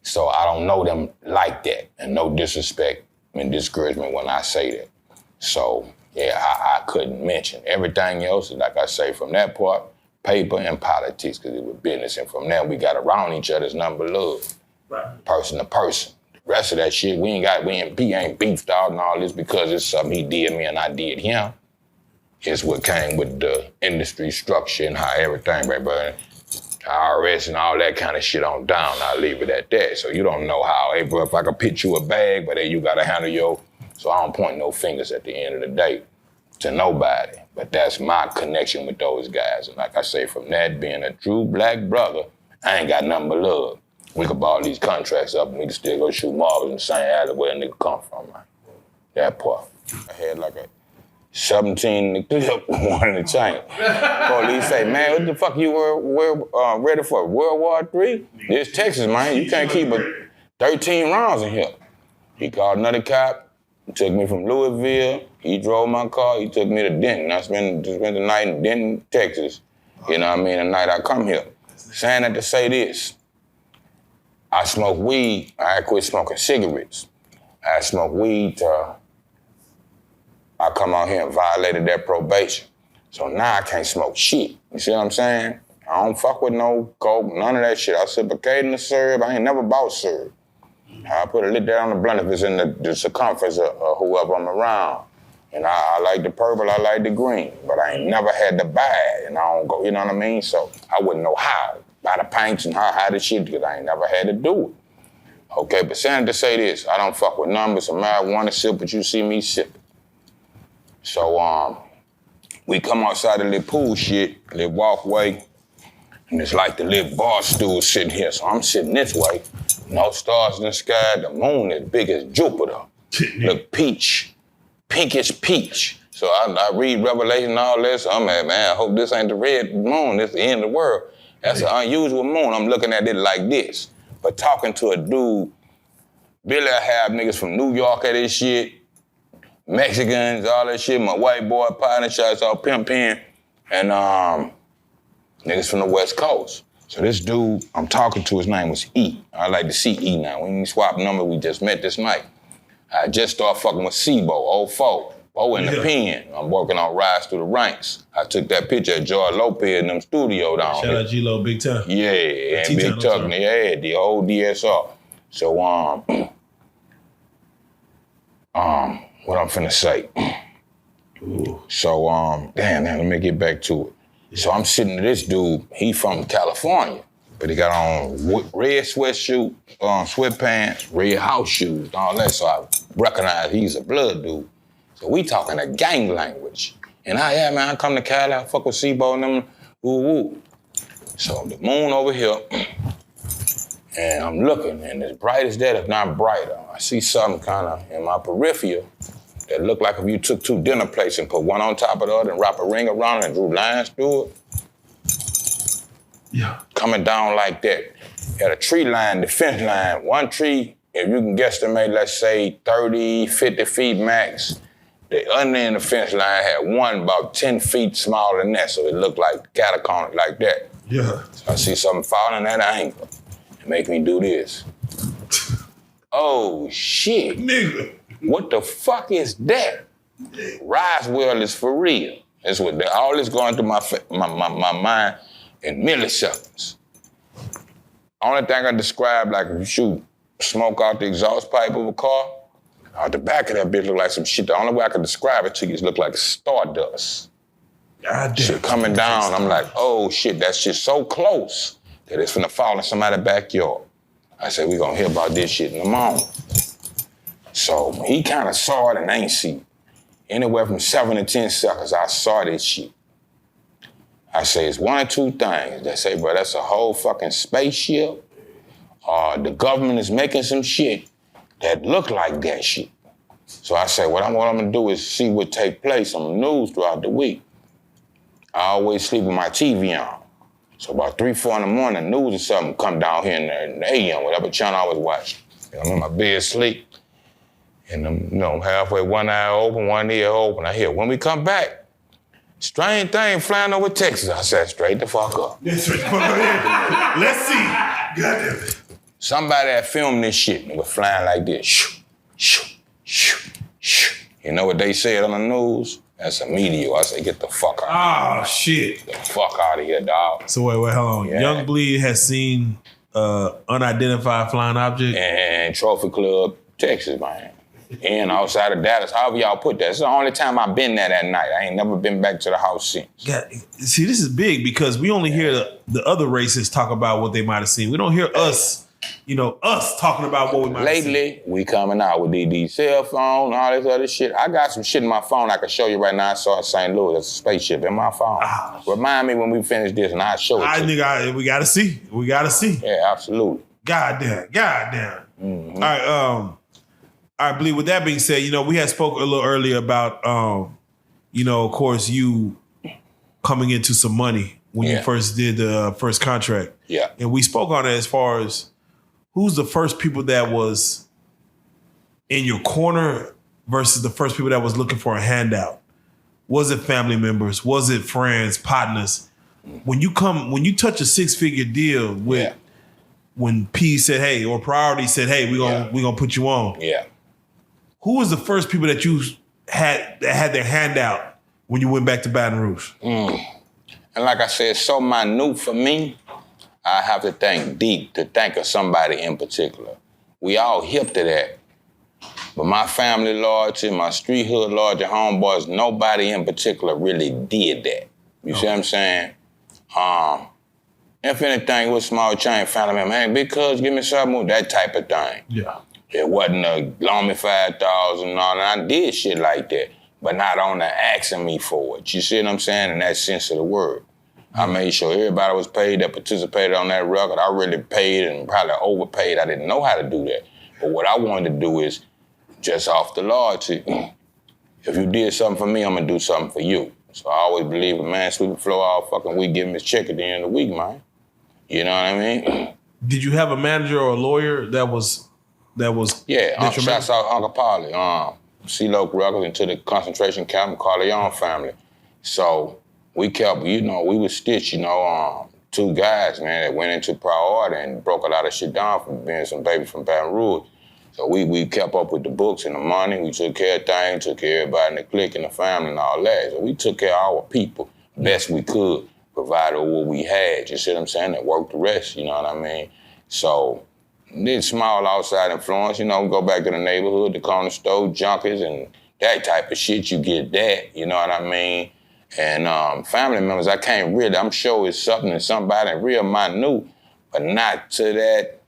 So I don't know them like that. And no disrespect and discouragement when I say that. So, yeah, I couldn't mention. Everything else, like I say, from that part, paper and politics, because it was business. And from there, we got around each other's number love. Right. Person to person. The rest of that shit, we ain't beefed out and all this because it's something he did me and I did him. It's what came with the industry structure and how everything, right, brother? IRS and all that kind of shit on down. I'll leave it at that. So you don't know how, hey, bro, if I could pitch you a bag, but then you gotta handle your, so I don't point no fingers at the end of the day to nobody. But that's my connection with those guys. And like I say, from that being a true black brother, I ain't got nothing but love. We could ball these contracts up and we could still go shoot marbles in the same alley where a nigga come from, man. That part. I had like a 17 in the clip, one in the chain. Police say, man, what the fuck you were ready for? World War III? This Texas, man. You can't keep 13 rounds in here. He called another cop, took me from Louisville. He drove my car. He took me to Denton. I spent the night in Denton, Texas. You know what I mean? The night I come here. Saying that to say this, I smoke weed. I quit smoking cigarettes. I smoke weed I come out here and violated their probation. So now I can't smoke shit. You see what I'm saying? I don't fuck with no coke, none of that shit. I sip occasional the syrup. I ain't never bought syrup. I put a lid down on the blunt if it's in the circumference of whoever I'm around. And I like the purple, I like the green, but I ain't never had to buy it, and I don't go, you know what I mean? So I wouldn't know how, buy the pints and how the shit, because I ain't never had to do it. Okay, but saying to say this, I don't fuck with numbers, so marijuana sip, but you see me sip. So we come outside the little pool shit, little walkway, and it's like the little bar stool sitting here. So I'm sitting this way, no stars in the sky, the moon is big as Jupiter. Look pinkish peach. So I read Revelation and all this, I'm like, man, I hope this ain't the red moon, this is the end of the world. That's an unusual moon, I'm looking at it like this. But talking to a dude, Billy I have niggas from New York at this shit, Mexicans, all that shit, my white boy partner shots all pimping, and niggas from the West Coast. So this dude I'm talking to, his name was E. I like to see E now. We ain't swap number, we just met this night. I just started fucking with Sebo, 04, Bo in the pen. I'm working on Rise Through the Ranks. I took that picture of George Lopez in them studio down Shout here. out G-Lo, Big Tuck. Yeah, and Big Tuck, yeah, the old DSR. So, what I'm finna say. Ooh. So, damn, let me get back to it. Yeah. So I'm sitting to this dude, he from California, but he got on red sweatsuit, sweatpants, red house shoes, and all that, so I recognize he's a blood dude. So we talking a gang language. And I come to Cali, I fuck with Sebo and them, woo. So the moon over here, and I'm looking, and as bright as that, if not brighter, I see something kind of in my peripheral that looked like if you took two dinner plates and put one on top of the other and wrap a ring around it and drew lines through it. Yeah. Coming down like that. Had a tree line, the fence line. One tree, if you can guesstimate, let's say 30, 50 feet max, the under end of the fence line had one about 10 feet smaller than that, so it looked like catacomb like that. Yeah. So I see something falling at an angle. It make me do this. Oh, shit. Nigga. What the fuck is that? Roswell is for real. That's what all this going through my mind in milliseconds. Only thing I describe, like if you shoot smoke out the exhaust pipe of a car, out the back of that bitch look like some shit. The only way I can describe it to you is look like stardust. God damn. Shit coming down, I'm like, oh shit, that shit so close that it's finna fall in somebody's backyard. I said, we gonna hear about this shit in the morning. So he kind of saw it and ain't see it. Anywhere from 7 to 10 seconds, I saw this shit. I say, it's one or two things. They say, bro, that's a whole fucking spaceship. The government is making some shit that look like that shit. So I say, what I'm gonna do is see what take place on the news throughout the week. I always sleep with my TV on. So about 3, 4 in the morning, news or something come down here in the AM, whatever channel I was watching. I'm in my bed sleep. And I'm halfway, one eye open, one ear open. I hear, when we come back, strange thing flying over Texas. I said, straight the fuck up. Let's see. God damn it. Somebody that filmed this shit and was flying like this. Shoo, shoo, shoo, shoo. You know what they said on the news? That's a meteor. I say, get the fuck out. Oh, shit. Get the fuck out of here, dog. So wait, hold on. Yeah. Young Bleed has seen unidentified flying object. And Trophy Club, Texas, man. And outside of Dallas, however y'all put that. It's the only time I've been there that night. I ain't never been back to the house since. Yeah, see, this is big because we only hear the other races talk about what they might have seen. We don't hear us, us talking about what we might have seen. Lately, we coming out with these cell phones and all this other shit. I got some shit in my phone I can show you right now. I saw in St. Louis. There's a spaceship in my phone. Remind me when we finish this and I'll show it to you. We gotta see. We gotta see. Yeah, absolutely. Goddamn. Mm-hmm. All right, Bleed, with that being said, we had spoke a little earlier about, of course, you coming into some money when you first did the first contract. Yeah. And we spoke on it as far as who's the first people that was in your corner versus the first people that was looking for a handout. Was it family members? Was it friends, partners? When you touch a 6-figure deal with when P said, hey, or Priority said, hey, we're gonna put you on. Yeah. Who was the first people that you had that had their hand out when you went back to Baton Rouge? And like I said, so minute for me, I have to think deep to think of somebody in particular. We all hip to that. But my family loyalty, my street hood loyalty, homeboys, nobody in particular really did that. You see what I'm saying? If anything, with small chain family member, man, big cuz, give me something, that type of thing. Yeah. It wasn't a loan me 5,000 and all that. I did shit like that, but not on the asking me for it. You see what I'm saying? In that sense of the word. I made sure everybody was paid that participated on that record. I really paid and probably overpaid. I didn't know how to do that. But what I wanted to do is just off the loyalty. If you did something for me, I'm gonna do something for you. So I always believe a man sweep the floor all fucking week, give him his check at the end of the week, man. You know what I mean? Did you have a manager or a lawyer that was Yeah, shouts out Uncle Polly, C-Loc Records into the concentration camp and Corleone family. So we kept, we would stitch, two guys, man, that went into priority and broke a lot of shit down from being some baby from Baton Rouge. So we kept up with the books and the money. We took care of things, took care of everybody in the clique and the family and all that. So we took care of our people best we could, provided what we had. You see what I'm saying? That worked the rest, you know what I mean? So did small outside influence, go back to the neighborhood, the corner store, junkies, and that type of shit. You get that, you know what I mean? And family members, I'm sure it's somebody real minute, but not to that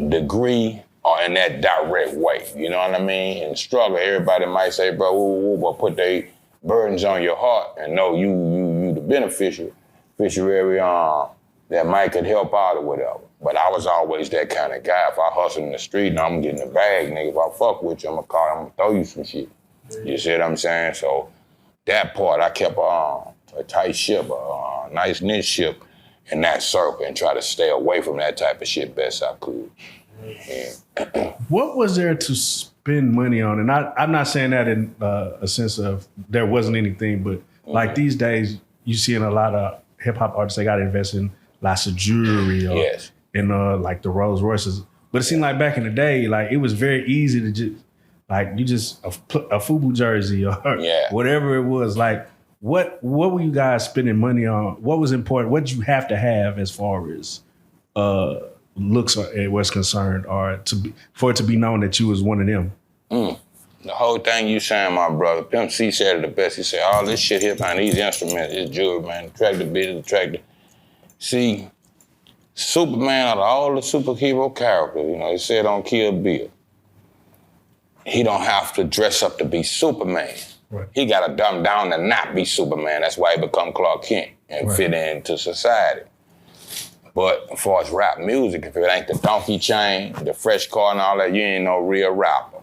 degree or in that direct way, you know what I mean? In struggle, everybody might say, bro, but put their burdens on your heart and know you the beneficiary that might could help out or whatever. But I was always that kind of guy. If I hustle in the street and I'm getting the bag, nigga, if I fuck with you, I'm gonna throw you some shit. You see what I'm saying? So that part, I kept a tight ship, a nice niche ship in that circle and try to stay away from that type of shit best I could. Yeah. What was there to spend money on? And I'm not saying that in a sense of there wasn't anything, but like these days, you see in a lot of hip hop artists, they got to invest in lots of jewelry or in like the Rolls Royces. But it seemed like back in the day, like it was very easy to just, like a FUBU jersey or whatever it was. Like what were you guys spending money on? What was important? What did you have to have as far as looks was concerned, or for it to be known that you was one of them? The whole thing you saying, my brother, Pimp C said it the best. He said, all this shit here, man, these instruments, this jewelry, man, the tractor business, the tractor. See, Superman, out of all the superhero characters, he said on Kill Bill, he don't have to dress up to be Superman. Right. He got to dumb down to not be Superman. That's why he become Clark Kent and fit into society. But as far as rap music, if it ain't the donkey chain, the fresh car and all that, you ain't no real rapper.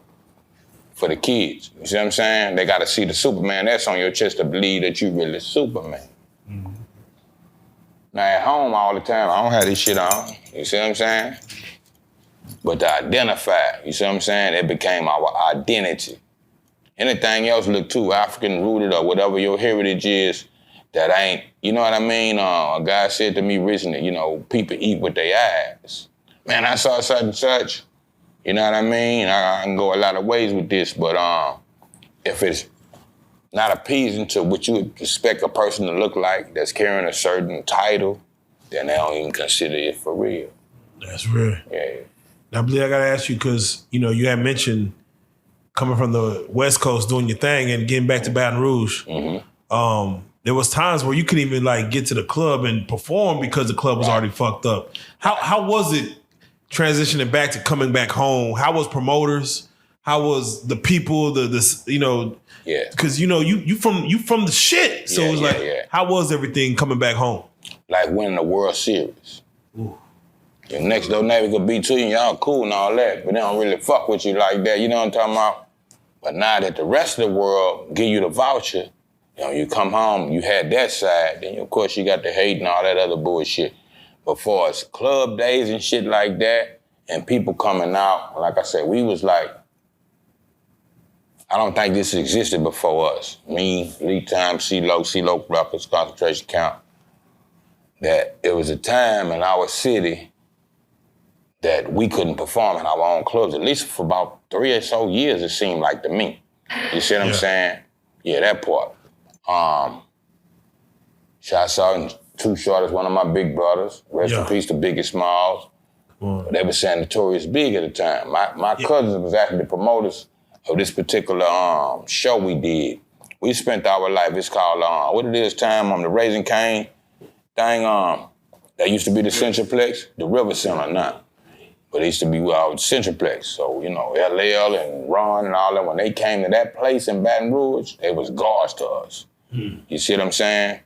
For the kids, you see what I'm saying? They got to see the Superman that's on your chest to believe that you really Superman. Mm-hmm. Now at home all the time, I don't have this shit on, you see what I'm saying? But to identify, you see what I'm saying? It became our identity. Anything else look too African rooted or whatever your heritage is, that ain't, you know what I mean? A guy said to me recently, people eat with their eyes. Man, I saw such and such. You know what I mean? I can go a lot of ways with this, but if it's not appeasing to what you would expect a person to look like that's carrying a certain title, then they don't even consider it for real. That's real. Yeah. Now, Bleed, I gotta ask you, because, you had mentioned coming from the West Coast, doing your thing, and getting back to Baton Rouge. There was times where you couldn't even like get to the club and perform because the club was already fucked up. How was it transitioning back to coming back home? How was promoters? How was the people? Because you from the shit. So it was how was everything coming back home? Like winning the World Series. Ooh. Your next door neighbor could be to you, and y'all cool and all that, but they don't really fuck with you like that. You know what I'm talking about? But now that the rest of the world give you the voucher, you come home, you had that side, then of course you got the hate and all that other bullshit. But for us, club days and shit like that, and people coming out, like I said, we was like, I don't think this existed before us. Me, Lead Time, CeeLo Records, Concentration Camp, that it was a time in our city that we couldn't perform in our own clubs, at least for about 3 or so years, it seemed like to me. You see what I'm saying? Yeah, that part. Shots out Too Short is one of my big brothers. Rest in peace to Biggie Smalls. They were saying Notorious Big at the time. My cousins was actually the promoters of this particular show we did. We spent our life, it's called, what it is, time on the Raising Cane thing. That used to be the Centraplex, the River Center now. But it used to be Centraplex. So, LL and Ron and all that, when they came to that place in Baton Rouge, they was guards to us. You see what I'm saying?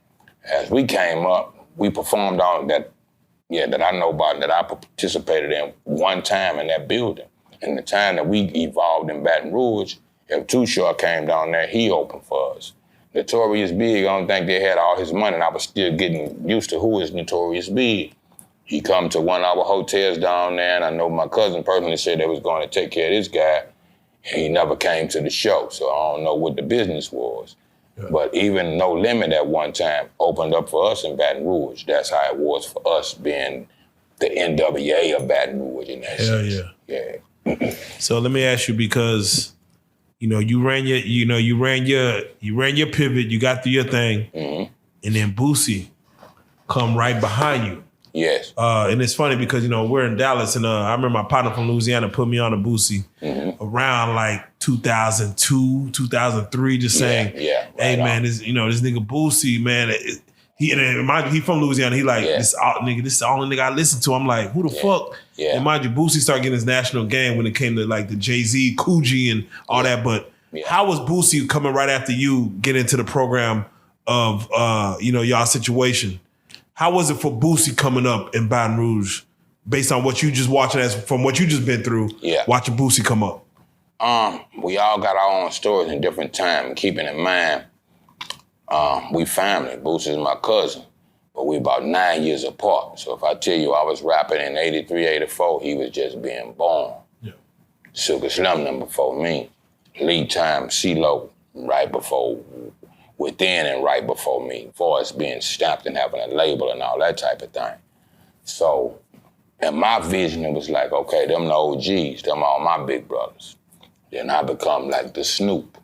As we came up, we performed on that I know about, that I participated in one time in that building. And the time that we evolved in Baton Rouge, if Too Short came down there, he opened for us. Notorious Big, I don't think they had all his money, and I was still getting used to who is Notorious Big. He come to one of our hotels down there, and I know my cousin personally said they was going to take care of this guy, and he never came to the show, so I don't know what the business was. Yeah. But even No Limit at one time opened up for us in Baton Rouge. That's how it was for us being the NWA of Baton Rouge in that sense. Yeah. So let me ask you, because you ran your pivot, you got through your thing, and then Boosie come right behind you. Yes. And it's funny because we're in Dallas, and I remember my partner from Louisiana put me on a Boosie around like 2002, 2003, just saying, "Hey man, this nigga Boosie, man." He from Louisiana. He like, this is the only nigga I listen to. I'm like, who the fuck? Yeah. And mind you, Boosie started getting his national game when it came to like the Jay-Z, Coogee and all that. But how was Boosie coming right after you get into the program of y'all situation? How was it for Boosie coming up in Baton Rouge based on what you just watching, from what you just been through, watching Boosie come up? We all got our own stories in different time, and keeping in mind, we family. Boosie is my cousin, but we about 9 years apart. So if I tell you I was rapping in 83, 84, he was just being born. Yeah. Sugar Slim them before me. Lead Time, CeeLo right before, Within and right before me, for us being stamped and having a label and all that type of thing. So in my vision, it was like, okay, them the OGs, them all my big brothers. Then I become like the Snoop.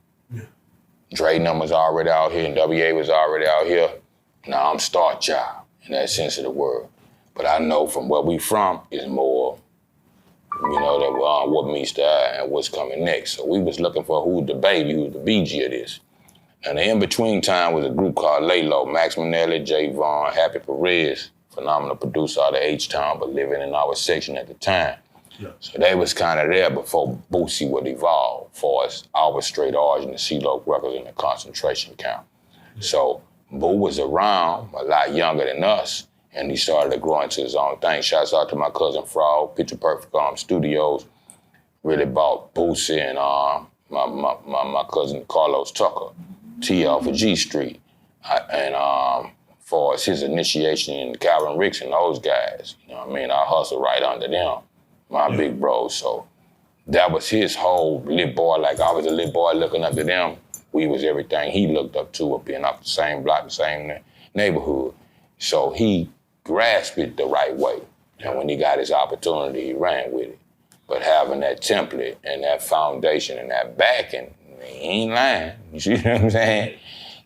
Dre them was already out here, and WA was already out here. Now I'm Star Child in that sense of the word. But I know from where we from is more, that what meets the eye and what's coming next. So we was looking for who's the baby, who's the BG of this. And the in-between time was a group called Lay Low, Max Minnelli, Jay Vaughn, Happy Perez, phenomenal producer out of H-Town, but living in our section at the time. Yeah. So they was kind of there before Boosie would evolve for us, our straight origin, the CeeLo Records in the concentration camp. Yeah. So Boo was around, a lot younger than us, and he started to grow into his own thing. Shouts out to my cousin Frog, Picture Perfect Studios, really bought Boosie and my cousin Carlos Tucker, TL for G Street, and for his initiation in Calvin Ricks and those guys, I hustled right under them. My big bros, so that was his whole lit boy, like I was a lit boy looking up to them. We was everything he looked up to, up being off the same block, the same neighborhood. So he grasped it the right way. And when he got his opportunity, he ran with it. But having that template and that foundation and that backing, he ain't lying. You see what I'm saying?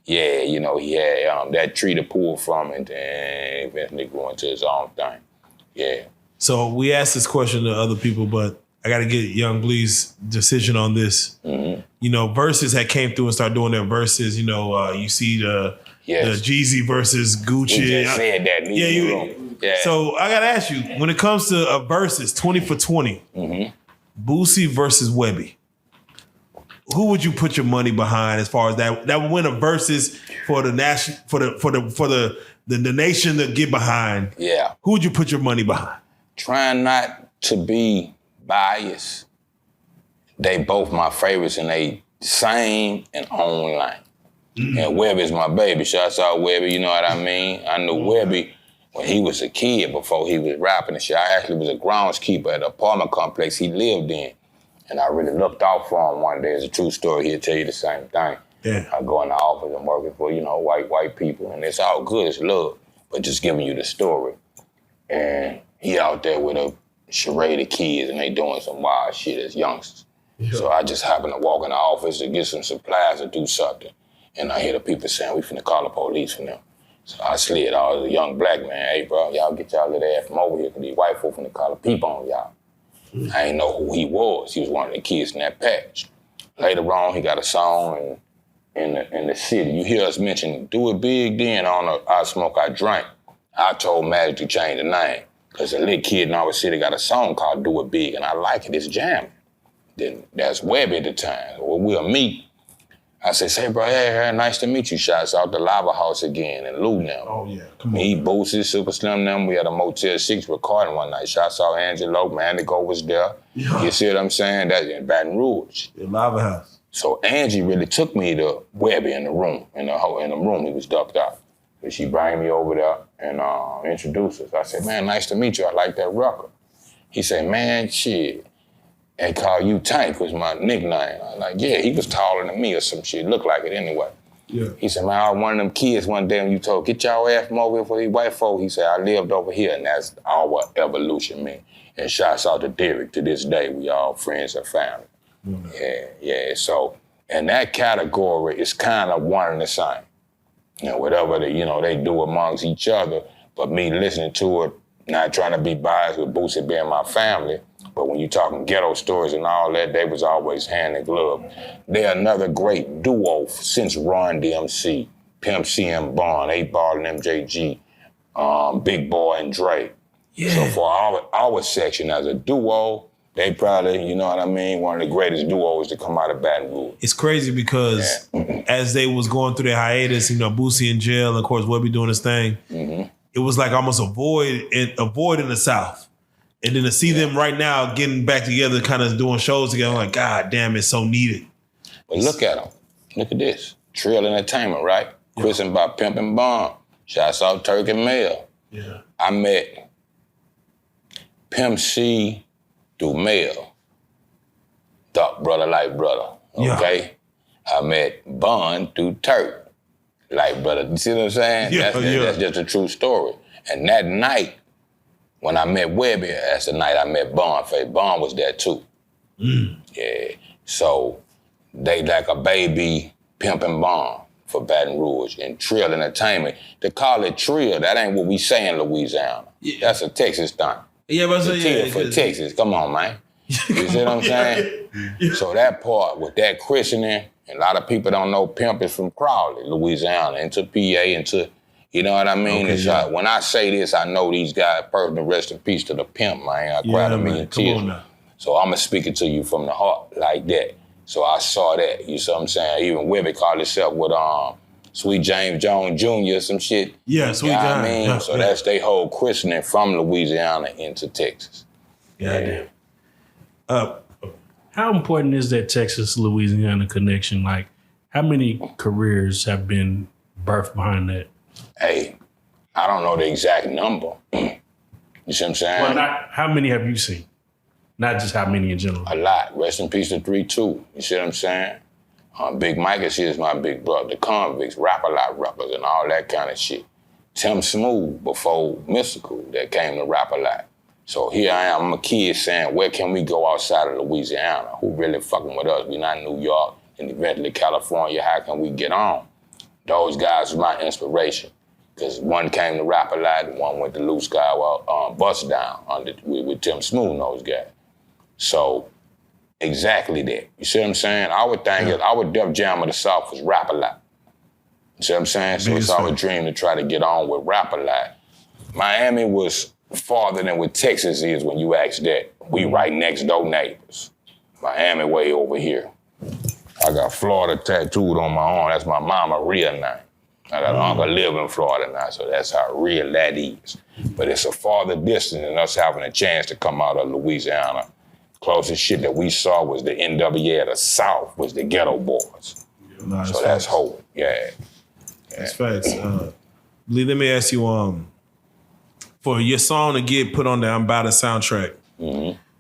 Yeah, he had that tree to pull from and then eventually grew into his own thing. Yeah. So we asked this question to other people, but I got to get Young Blee's decision on this. Mm-hmm. Versus had came through and started doing their verses. You see the Jeezy versus Gucci. We just said that. Yeah. So I gotta ask you, when it comes to a versus 20 for 20, Boosie versus Webbie, who would you put your money behind as far as that would win a versus for the nation for the nation to get behind? Yeah. Who would you put your money behind? Trying not to be biased. They both my favorites and they same and own line. And Webbie's my baby. Shouts out Webbie, you know what I mean? I knew Webbie when he was a kid before he was rapping and shit. I actually was a groundskeeper at an apartment complex he lived in. And I really looked out for him one day. It's a true story. He'll tell you the same thing. Yeah. I go in the office and working for, white people. And it's all good, it's love. But just giving you the story. And he out there with a charade of kids and they doing some wild shit as youngsters. Yeah. So I just happened to walk in the office to get some supplies to do something. And I hear the people saying, we finna call the police for them. So I slid. I was a young black man. Hey, bro, y'all get y'all little ass from over here because these white folk finna call the people on y'all. I ain't know who he was. He was one of the kids in that patch. Later on, he got a song in the city. You hear us mention, do it big then on I Smoke, I Drink. I told Magic to change the name because the little kid in our city got a song called Do It Big, and I like it. It's jamming. Then that's Webbie at the time. Well, we'll meet. I said, say, bro, hey, nice to meet you. Shouts out the Lava House again in Lou now. Oh, yeah. Come on. Me, Boosie, Super Slim, them. We had a Motel 6 recording one night. Shouts out Angelo. Mandigo was there. Yeah. You see what I'm saying? That's in Baton Rouge. The Lava House. So Angie really took me to Webbie in the room. In the room, he was ducked out. But she brought me over there and introduced us. I said, man, nice to meet you. I like that record. He said, man, shit. They call you Tank was my nickname. I was like, yeah, he was taller than me or some shit. Looked like it anyway. Yeah. He said, man, I was one of them kids one day when you told, get y'all ass from over here for these white folk. He said, I lived over here, and that's all what evolution meant. And shouts out to Derek. To this day, we all friends and family. Yeah. So, in that category, it's kind of one and the same. Whatever they do amongst each other, but me listening to it, not trying to be biased with Boosie being my family, but when you're talking ghetto stories and all that, they was always hand in glove. They're another great duo since Run DMC, Pimp C and Bond, 8 Ball and MJG, Big Boy and Dre. Yeah. So for our section as a duo, they probably, you know what I mean, one of the greatest duos to come out of Baton Rouge. It's crazy because as they was going through their hiatus, Boosie in jail, of course, Webbie doing his thing, it was like almost a void in the South. And then to see them right now getting back together, kind of doing shows together, I'm like, God damn, it's so needed. But look at them. Look at this. Trill Entertainment, right? Yeah. Christened by Pimp and Bond. Shouts out Turk and Mail. Yeah. I met Pimp C through Mail. Dog brother like brother. Okay? Yeah. I met Bond through Turk. Like brother. You see what I'm saying? Yeah, that's just a true story. And that night, when I met Webbie, that's the night I met Bond. Bond was there too. Yeah. So they like a baby Pimp and Bond for Baton Rouge and Trill Entertainment. To call it Trill, that ain't what we say in Louisiana. Yeah. That's a Texas thing. Yeah, but for Texas. Come on, man. You see what I'm saying? Yeah. So that part with that christening, and a lot of people don't know Pimp is from Crowley, Louisiana, into PA, into. You know what I mean? Okay, when I say this, I know these guys, personal rest in peace to the Pimp, man. I cried a million tears. So I'm going to speak it to you from the heart like that. So I saw that, you see what I'm saying? Even Webbie called himself with Sweet James Jones Jr., some shit. Yeah, Sweet James. I mean? Yeah, so that's their whole christening from Louisiana into Texas. Yeah. How important is that Texas-Louisiana connection? Like, how many careers have been birthed behind that? Hey, I don't know the exact number. You see what I'm saying? Well, how many have you seen? Not just how many in general. A lot. Rest in peace to 3-2. You see what I'm saying? Big Mike is here, my big brother. The Convicts, Rap-A-Lot rappers and all that kind of shit. Tim Smooth before Mystikal that came to Rap-A-Lot. So here I am, I'm a kid saying, where can we go outside of Louisiana? Who really fucking with us? We not in New York and eventually California. How can we get on? Those guys were my inspiration. Because one came to Rap-A-Lot and one went to Lou Skywalker, Bust Down with Tim Smooth and those guys. So exactly that. You see what I'm saying? Our thing is, our Def Jam of the South was Rap a Lot. You see what I'm saying? So it's our dream to try to get on with Rap a Lot. Miami was farther than what Texas is when you ask that. We right next door neighbors. Miami way over here. I got Florida tattooed on my arm. That's my mama real name. I got an uncle live in Florida now, so that's how real that is. But it's a farther distance than us having a chance to come out of Louisiana. Closest shit that we saw was the NWA of the South, was the Ghetto Boys. No, so that's hope, yeah. That's facts. Lee, let me ask you, for your song to get put on the I'm Bout It soundtrack,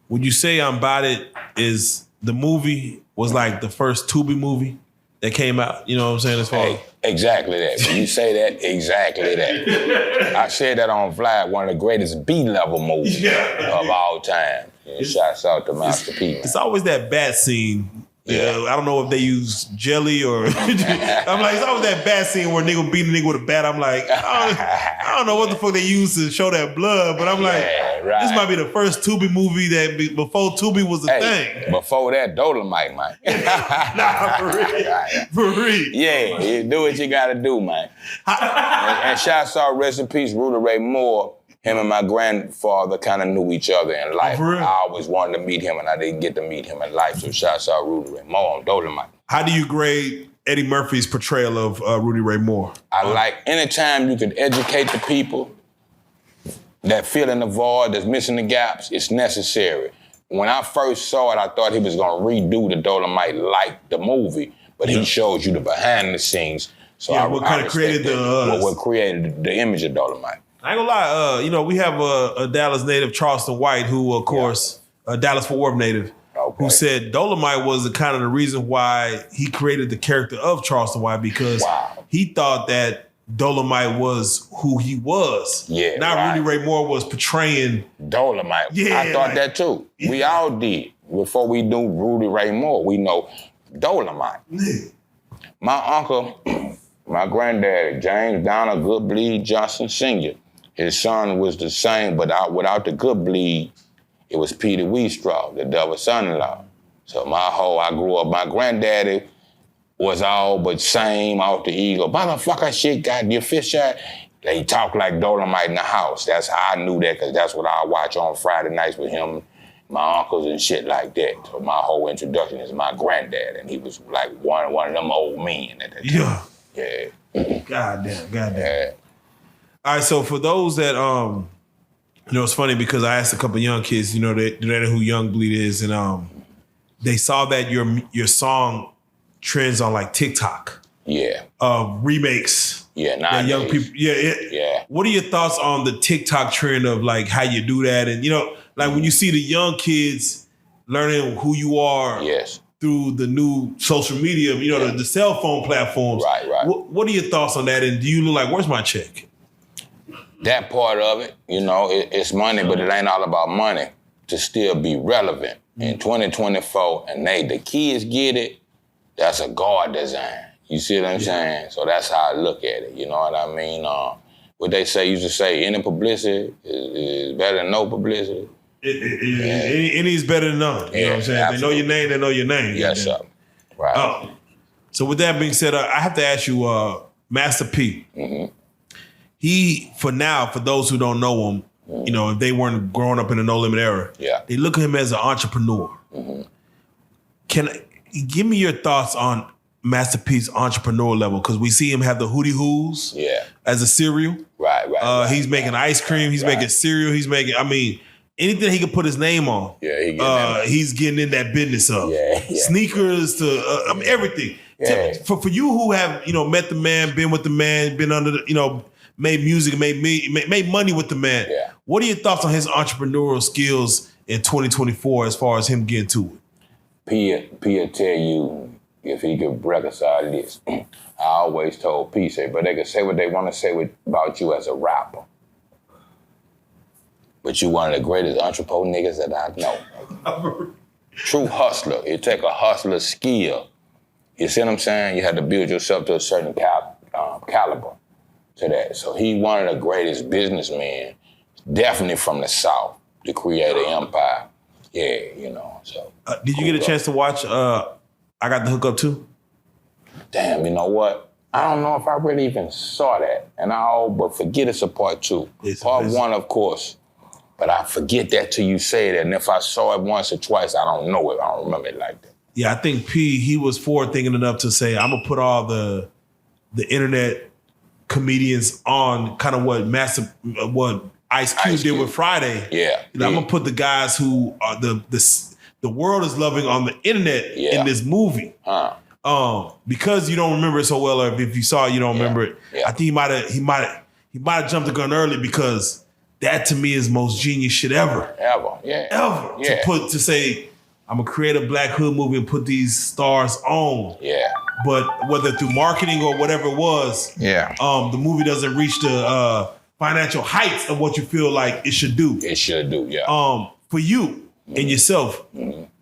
would you say I'm Bout It is the movie was like the first Tubi movie that came out? You know what I'm saying? As far exactly that. When you say that, exactly that. I said that on Vlad, one of the greatest B-level movies of all time. Shouts out to Master P. Man. It's always that bat scene. Yeah. I don't know if they use jelly or I'm like, it's always that bat scene where nigga beat a nigga with a bat. I'm like, I don't know what the fuck they use to show that blood, but I'm like, this might be the first Tubi movie that before Tubi was a thing. Before that, Dolomite, man. Nah, for real. For real. Yeah, you do what you gotta do, man. and shouts out, rest in peace, Rudy Ray Moore. Him and my grandfather kind of knew each other in life. I always wanted to meet him, and I didn't get to meet him in life. So shouts out Rudy Ray Moore on Dolomite. How do you grade Eddie Murphy's portrayal of Rudy Ray Moore? I like anytime you can educate the people that fill in the void, that's missing the gaps, it's necessary. When I first saw it, I thought he was gonna redo the Dolomite like the movie, but he showed you the behind the scenes. So what kind of created what created the image of Dolomite. I ain't gonna lie, we have a Dallas native, Charleston White, who, of course, a Dallas-Fort Worth native, who said Dolomite was kind of the reason why he created the character of Charleston White, because he thought that Dolomite was who he was. Yeah, Rudy Ray Moore was portraying Dolomite. Yeah, I thought that too. Yeah. We all did. Before we knew Rudy Ray Moore, we know Dolomite. My uncle, my granddaddy, James Donald Good Bleed Johnson Sr., his son was the same, but without the good bleed, it was Peter Weestraw, the devil's son-in-law. So I grew up, my granddaddy was all but same off the eagle. Motherfucker shit got your fish out. They talk like Dolomite in the house. That's how I knew that, because that's what I watch on Friday nights with him, my uncles and shit like that. So my whole introduction is my granddad, and he was like one of them old men at that time. Yeah. Goddamn. Yeah. All right, so for those that, it's funny because I asked a couple of young kids, they know who Young Bleed is, and they saw that your song trends on like TikTok. Yeah. Remakes. Yeah, that young people. Yeah. What are your thoughts on the TikTok trend of like how you do that, and like when you see the young kids learning who you are? Yes. Through the new social media, the cell phone platforms. Right. What are your thoughts on that? And do you look like, where's my check? That part of it, it's money, but it ain't all about money to still be relevant. In 2024, and the kids get it, that's a God design. You see what I'm saying? So that's how I look at it, you know what I mean? What they used to say, any publicity is better than no publicity. Any is better than none. You know what I'm saying? Absolutely. They know your name, they know your name. Yes, sir. Right. So with that being said, I have to ask you, Master P. Mm-hmm. He, for those who don't know him, if they weren't growing up in the No Limit era, they look at him as an entrepreneur. Mm-hmm. Give me your thoughts on Master P's entrepreneur level, because we see him have the Hootie Hoos as a cereal. Right. He's making ice cream. He's making cereal. He's making, anything he could put his name on. Yeah, he's getting in that business of sneakers to everything. Yeah. For you who have met the man, been with the man, been under the made music, made money with the man. Yeah. What are your thoughts on his entrepreneurial skills in 2024 as far as him getting to it? P'll tell you if he could reconcile this. I always told P, but they can say what they want to say about you as a rapper. But you one of the greatest entrepreneur niggas that I know. True hustler. It take a hustler skill. You see what I'm saying? You have to build yourself to a certain caliber to that. So he one of the greatest businessmen, definitely from the South, to create an empire. Yeah, you know. So did you get a chance to watch I Got the Hook Up too? Damn, you know what? I don't know if I really even saw that. And but forget it's a part 2. Part 1, of course. But I forget that till you say that. And if I saw it once or twice, I don't know it. I don't remember it like that. Yeah, I think he was forward thinking enough to say, I'm gonna put all the internet comedians on kind of what Ice Cube did with Friday. Yeah. You know, I'm gonna put the guys who are the world is loving on the internet in this movie. Because you don't remember it so well, or if you saw it, you don't remember it. Yeah. I think he might have jumped the gun early because that to me is most genius shit ever. Ever. Yeah. To say, I'm gonna create a Black Hood movie and put these stars on. Yeah. But whether through marketing or whatever it was, the movie doesn't reach the financial heights of what you feel like it should do. It should do, yeah. For you and yourself,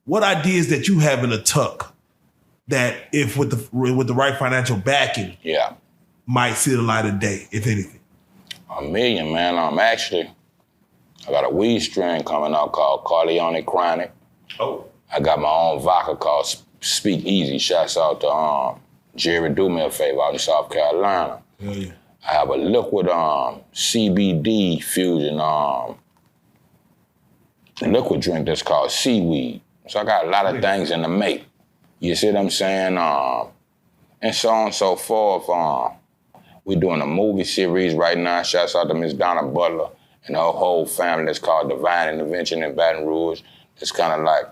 what ideas that you have in the tuck that if with the right financial backing, might see the light of day, if anything? A million, man. Actually, I got a weed strain coming out called Corleone Chronic. Oh. I got my own vodka called Speak Easy. Shouts out to Jerry Do Me a Favor out in South Carolina. Hell yeah. I have a liquid CBD fusion liquid drink that's called Seaweed. So I got a lot of things in the make. You see what I'm saying? And so on and so forth. We're doing a movie series right now. Shouts out to Miss Donna Butler and her whole family. That's called Divine Intervention in Baton Rouge. It's kind of like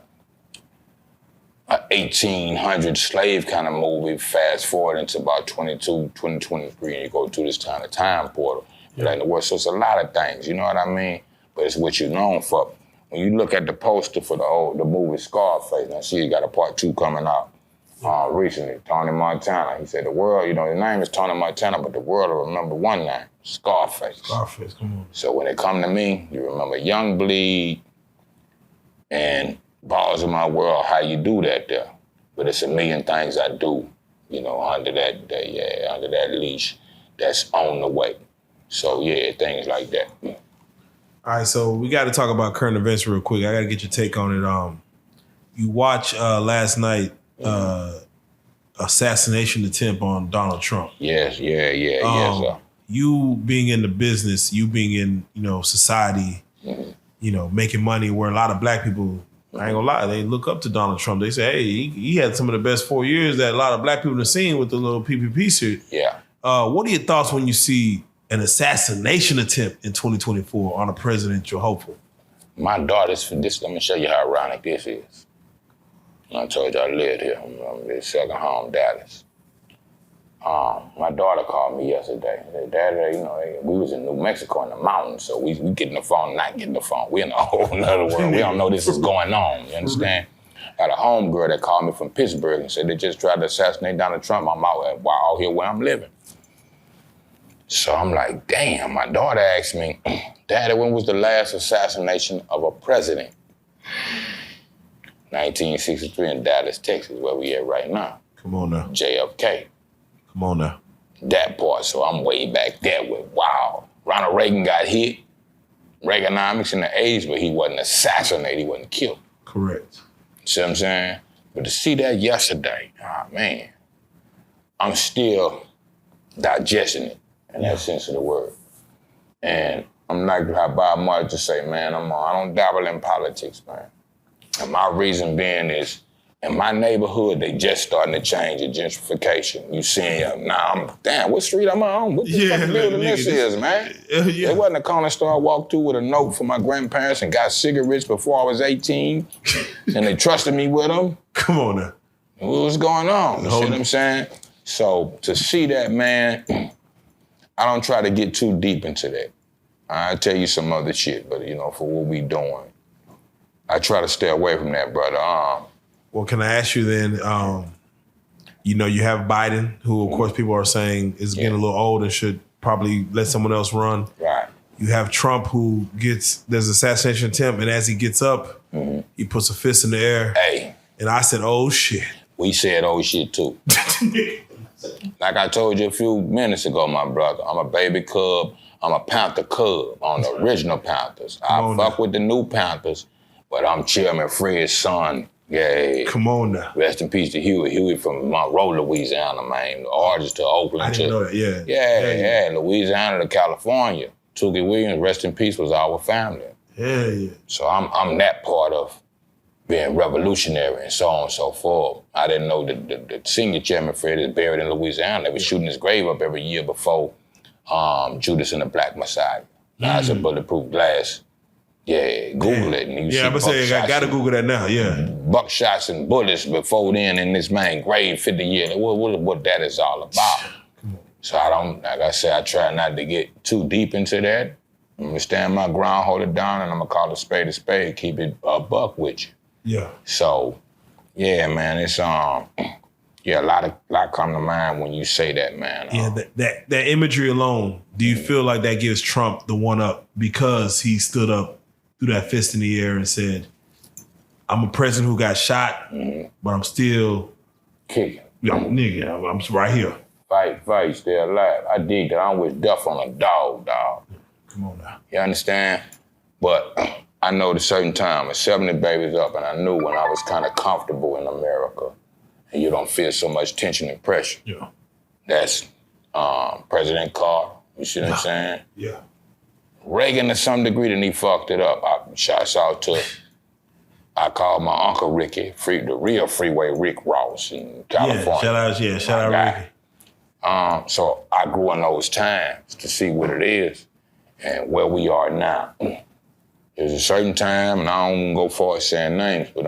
an 1800 slave kind of movie. Fast forward into about 2023, and you go through this kind of time portal. Like in the world. So it's a lot of things, you know what I mean? But it's what you're known for. When you look at the poster for the movie Scarface, now see you got a part 2 coming out recently, Tony Montana. He said the world, you know, his name is Tony Montana, but the world will remember one name, Scarface. Scarface, come on. So when it come to me, you remember Young Bleed and Balls of My World, how you do that there. But it's a million things I do, you know, under that leash that's on the way. So yeah, things like that. All right, so we got to talk about current events real quick. I got to get your take on it. You watched last night assassination attempt on Donald Trump. Yes, yes, sir. You being in the business, you being in society, making money, where a lot of Black people, I ain't gonna lie, they look up to Donald Trump. They say, hey, he had some of the best 4 years that a lot of Black people have seen with the little PPP shit. Yeah. What are your thoughts when you see an assassination attempt in 2024 on a president you're hopeful? My daughter's, let me show you how ironic this is. I told you I lived here. I'm in second home, Dallas. My daughter called me yesterday. Said, Daddy, we was in New Mexico in the mountains, so we getting the phone, not getting the phone. We in a whole nother world. We don't know this is going on, you understand? I had a homegirl that called me from Pittsburgh and said they just tried to assassinate Donald Trump. I'm out here where I'm living. So I'm like, damn, my daughter asked me, Daddy, when was the last assassination of a president? 1963 in Dallas, Texas, where we at right now. Come on now. JFK. Come on now. That part, so I'm way back there with, wow. Ronald Reagan got hit, Reaganomics in the 80s, but he wasn't assassinated, he wasn't killed. Correct. See what I'm saying? But to see that yesterday, man, I'm still digesting it in that sense of the word. And I'm not how Bob Marley to say, man, I don't dabble in politics, man. And my reason being is, in my neighborhood, they just starting to change the gentrification. You seeing now, damn, what street am I on? What the fucking building this is, man? There wasn't a corner store I walked through with a note for my grandparents and got cigarettes before I was 18, and they trusted me with them. Come on now. What was going on? You see what I'm saying? So to see that, man, I don't try to get too deep into that. I'll tell you some other shit, but for what we doing, I try to stay away from that, brother. Well, can I ask you then, you have Biden, who, of course, people are saying is getting a little old and should probably let someone else run. Right. You have Trump, who there's an assassination attempt, and as he gets up, he puts a fist in the air. Hey. And I said, oh, shit. We said, oh, shit, too. Like I told you a few minutes ago, my brother, I'm a baby cub. I'm a Panther cub on the original Panthers. I fuck with the new Panthers. But I'm Chairman Fred's son. Yeah. Come on now. Rest in peace to Huey. Huey from Monroe, Louisiana, man. The artist to Oakland. I didn't know that, yeah. Yeah. Louisiana to California. Tookie Williams, rest in peace, was our family. Yeah. So I'm that part of being revolutionary and so on and so forth. I didn't know that the senior Chairman Fred is buried in Louisiana. They were shooting his grave up every year before Judas and the Black Messiah. Now it's a bulletproof glass. Yeah, Google it. And you see I'm gonna say, I gotta Google that now, yeah. Buckshots and bullets before then in this man grave 50 years. What that is all about. So I don't, like I said, I try not to get too deep into that. I'm gonna stand my ground, hold it down, and I'm gonna call a spade, keep it a buck with you. Yeah. So, yeah, man, it's a lot come to mind when you say that, man. Yeah, that imagery alone, do you feel like that gives Trump the one up because he stood up, threw that fist in the air and said, I'm a president who got shot, but I'm still kicking. Nigga, I'm right here. Fight, stay alive. I dig that. I don't wish death on a dog. Come on now. You understand? But I know at a certain time, 70 babies up, and I knew when I was kind of comfortable in America, and you don't feel so much tension and pressure. Yeah. That's President Carter. You see what I'm saying? Yeah. Reagan, to some degree, then he fucked it up. I called my Uncle Ricky, the real Freeway Rick Ross in California. Shout out Ricky. So I grew in those times to see what it is and where we are now. There's a certain time, and I don't go far as saying names, but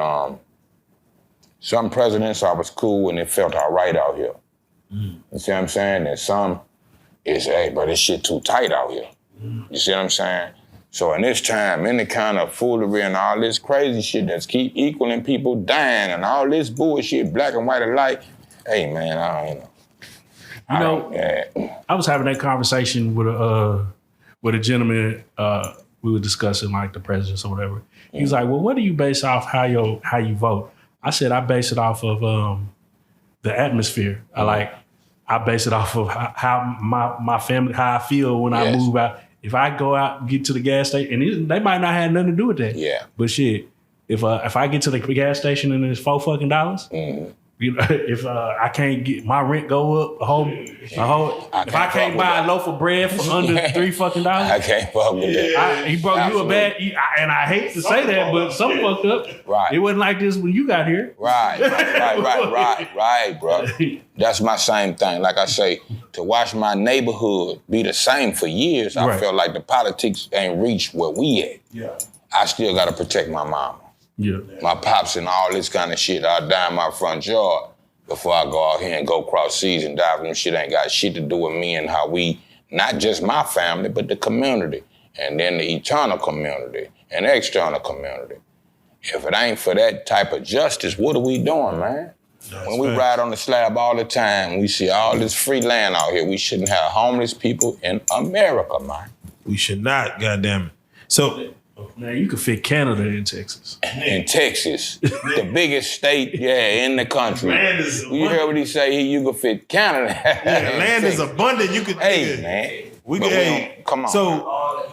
some presidents I was cool and it felt all right out here. You see what I'm saying? And some is, hey, bro, this shit too tight out here. You see what I'm saying? So in this time, any kind of foolery and all this crazy shit that's keep equaling people dying and all this bullshit, black and white alike, hey, man, I was having that conversation with a gentleman. We were discussing like the presidents or whatever. He was like, "Well, what do you base off how you vote?" I said, "I base it off of the atmosphere. I base it off of how my family, how I feel when I move out. If I go out and get to the gas station, and they might not have nothing to do with that. Yeah. But shit, if I get to the gas station and it's $4, you know, if I can't get my rent go up if I can't buy a loaf of bread for under $3, I can't fuck with that. He broke you a bad, and I hate to say that, but some fucked up. Right. It wasn't like this when you got here. Right, bro. That's my same thing. Like I say, to watch my neighborhood be the same for years, I felt like the politics ain't reached where we at. Yeah. I still gotta protect my mama. Yeah. My pops and all this kind of shit. I die in my front yard before I go out here and go cross seas and dive. Them shit ain't got shit to do with me and how we, not just my family, but the community. And then the eternal community and external community. If it ain't for that type of justice, what are we doing, man? When we ride on the slab all the time, we see all this free land out here. We shouldn't have homeless people in America, man. We should not, goddamn it. So, man, you could fit Canada in Texas. In Texas, the biggest state, in the country. Land is you heard what he say? You could fit Canada. Land is abundant. You could. Hey, man. We could. Come on. So,